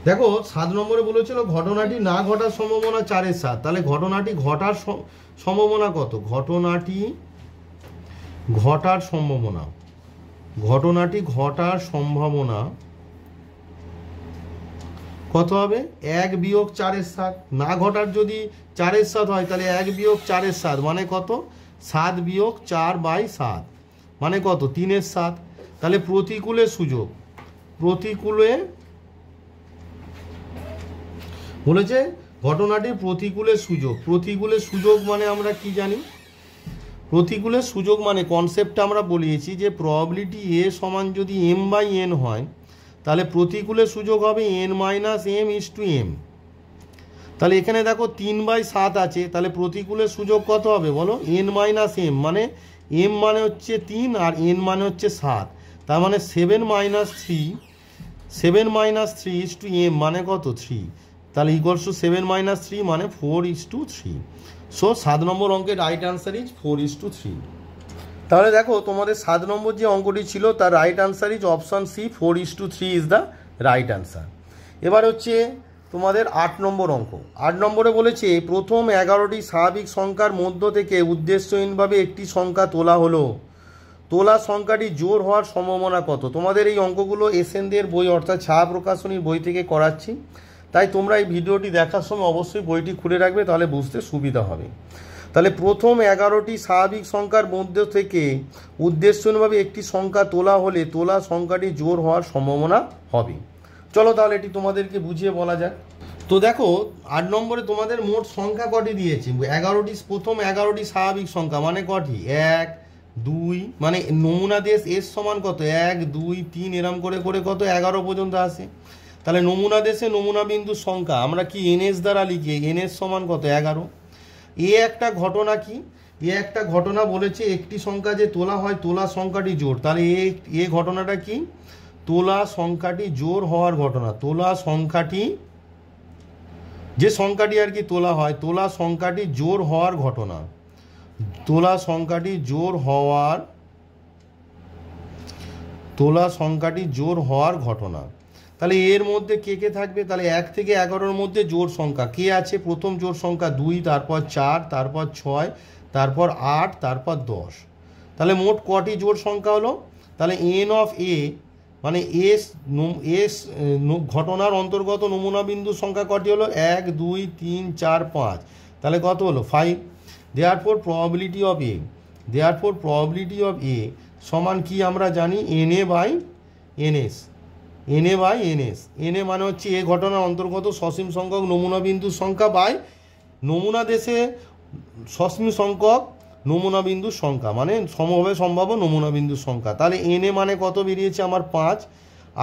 দেখো 7 নম্বরে বলেছিল ঘটনাটি না ঘটার সম্ভাবনা 4-এর 7, তাহলে ঘটনাটি ঘটার সম্ভাবনা কত? ঘটনাটি ঘটার সম্ভাবনা কত হবে? 1 বিয়োগ 4-এর 7। না ঘটার যদি 4-এর 7 হয় তাহলে 1 বিয়োগ 4-এর 7 মানে কত? 7 বিয়োগ 4/7 মানে কত? 3-এর 7। তাহলে প্রতিকূলের সুযোগ, প্রতিকূলে বলেছে ঘটনাটির প্রতিকূলের সুযোগ। প্রতিকূলের সুযোগ মানে আমরা কি জানি? প্রতিকূলের সুযোগ মানে কনসেপ্টটা আমরা বলিয়েছি যে প্রবাবিলিটি এ সমান যদি m/n হয় তাহলে প্রতিকূলের সুযোগ হবে n-m/m। তাহলে এখানে দেখো 3/7 আছে, তাহলে প্রতিকূলের সুযোগ কত হবে বলো? n-m, মানে m মানে হচ্ছে 3 আর n মানে হচ্ছে 7, তার মানে 7-3 মানে কত? 3। তাহলে ইকুয়ালস টু 7-3 মানে 4:3। সো 7 নম্বর অঙ্কের রাইট আনসার ইজ 4:3। তাহলে দেখো তোমাদের 7 নম্বর যে অঙ্কটি ছিল তার right answer is option C, 4:3 is the right answer. এবার হচ্ছে তোমাদের 8 নম্বর অঙ্ক। 8 নম্বরে বলেছে প্রথম 11টি স্বাভাবিক সংখ্যার মধ্য থেকে উদ্দেশ্যহীনভাবে একটি সংখ্যা তোলা হলো, তোলা সংখ্যাটি জোড় হওয়ার সম্ভাবনা কত? তোমাদের এই অঙ্কগুলো এসএনদের বই অর্থাৎ ছায়া প্রকাশনীর বই থেকে করাচ্ছি, তাই তোমরা এই ভিডিওটি দেখার সময় অবশ্যই বইটি খুলে রাখবে, তাহলে বুঝতে সুবিধা হবে। তাহলে প্রথম 11টি স্বাভাবিক সংখ্যার মধ্য থেকে উদ্দেশ্যহীনভাবে একটি সংখ্যা তোলা হলে তোলা সংখ্যাটি জোড় হওয়ার সম্ভাবনা হবে। চলো তাহলে এটি তোমাদেরকে বুঝিয়ে বলা যাক। তো দেখো 8 নম্বরে তোমাদের মোট সংখ্যা কটি দিয়েছে? 11টি, প্রথম 11টি স্বাভাবিক সংখ্যা মানে কটি? 1, 2, মানে নমুনা দেশ এস সমান কত? 1, 2, 3 এরম করে করে কত? 11 পর্যন্ত আসে। তাহলে নমুনা দেশে নমুনা বিন্দুর সংখ্যা আমরা কি এনএস দ্বারা লিখি? এনএস সমান কত? 11। এ একটা ঘটনা কি? এ একটা ঘটনা বলেছে একটি সংখ্যা যে তোলা হয় তোলা সংখ্যাটি জোড়। তাহলে এ ঘটনাটা কি? তোলা সংখ্যাটি জোড় হওয়ার ঘটনা। তোলা সংখ্যাটি, যে সংখ্যাটি আর কি তোলা হয় তোলা সংখ্যাটি জোড় হওয়ার ঘটনা। তোলা সংখ্যাটি জোড় হওয়ার ঘটনা। তাহলে এর মধ্যে কে কে থাকবে? তাহলে 1 থেকে 11-এর মধ্যে জোড় সংখ্যা কে আছে? প্রথম জোড় সংখ্যা 2, তারপর 4, তারপর 6, তারপর 8, তারপর 10। তাহলে মোট কটি জোড় সংখ্যা হলো? তাহলে এন অফ এ মানে এস ঘটনার অন্তর্গত নমুনা বিন্দুর সংখ্যা কটি হলো? 1, 2, 3, 4, 5। তাহলে কত হলো? 5। দেয়ারফর প্রবাবিলিটি অফ এ সমান কি আমরা জানি? NA/NS। NA মানে হচ্ছে এ ঘটনার অন্তর্গত সসীম সংখ্যক নমুনা বিন্দুর সংখ্যা বাই নমুনা দেশে সসীম সংখ্যক নমুনা বিন্দুর সংখ্যা, মানে সমভাবে সম্ভাব্য নমুনা বিন্দুর সংখ্যা। তাহলে NA মানে কত বেরিয়েছে আমার? 5,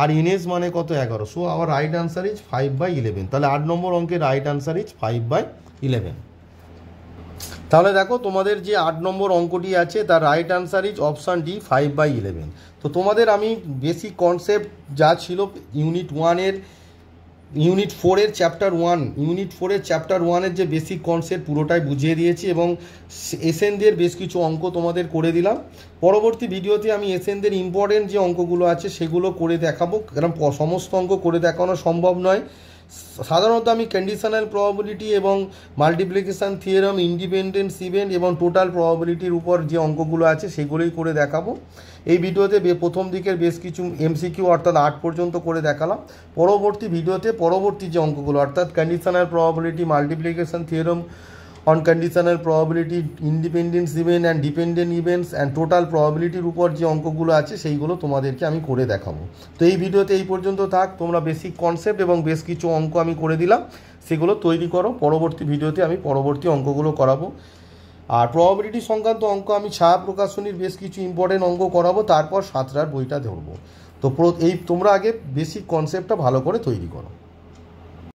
আর NS মানে কত? 11। So our right answer is 5/11। তাহলে 8 নম্বর অঙ্কের রাইট আনসার ইজ 5/11। তাহলে দেখো তোমাদের যে 8 নম্বর অঙ্কটি আছে তার right answer is option D, 5/11। তো তোমাদের আমি বেসিক কনসেপ্ট যা ছিল ইউনিট 4-এর চ্যাপ্টার 1-এর যে বেসিক কনসেপ্ট পুরোটাই বুঝিয়ে দিয়েছি এবং এসএনদের বেশ কিছু অঙ্ক তোমাদের করে দিলাম। পরবর্তী ভিডিওতে আমি এসএনদের ইম্পর্টেন্ট যে অঙ্কগুলো আছে সেগুলো করে দেখাবো, কারণ সমস্ত অঙ্ক করে দেখানো সম্ভব নয়। সাধারণত আমি কন্ডিশনাল প্রবাবিলিটি এবং মাল্টিপ্লিকেশন থিওরেম, ইন্ডিপেন্ডেন্স ইভেন্ট এবং টোটাল প্রবাবিলিটির উপর যে অঙ্কগুলো আছে সেগুলোই করে দেখাবো। এই ভিডিওতে প্রথম দিকের বেশ কিছু এমসিকিউ অর্থাৎ 8 পর্যন্ত করে দেখালাম। পরবর্তী ভিডিওতে পরবর্তী যে অঙ্কগুলো অর্থাৎ conditional probability, multiplication theorem on conditional probability, independence event and dependent events and total প্রবাবিলিটির উপর যে অঙ্কগুলো আছে সেইগুলো তোমাদেরকে আমি করে দেখাবো। তো এই ভিডিওতে এই পর্যন্ত থাক। তোমরা বেসিক কনসেপ্ট এবং বেশ কিছু অঙ্ক আমি করে দিলাম, সেগুলো তৈরি করো। পরবর্তী ভিডিওতে আমি পরবর্তী অঙ্কগুলো করাবো। আর প্রবাবিলিটি সংক্রান্ত অঙ্ক আমি ছায়া প্রকাশনীর বেশ কিছু ইম্পর্টেন্ট অঙ্ক করাবো, তারপর 7টার বইটা ধরবো। তো তোমরা আগে বেসিক কনসেপ্টটা ভালো করে তৈরি করো।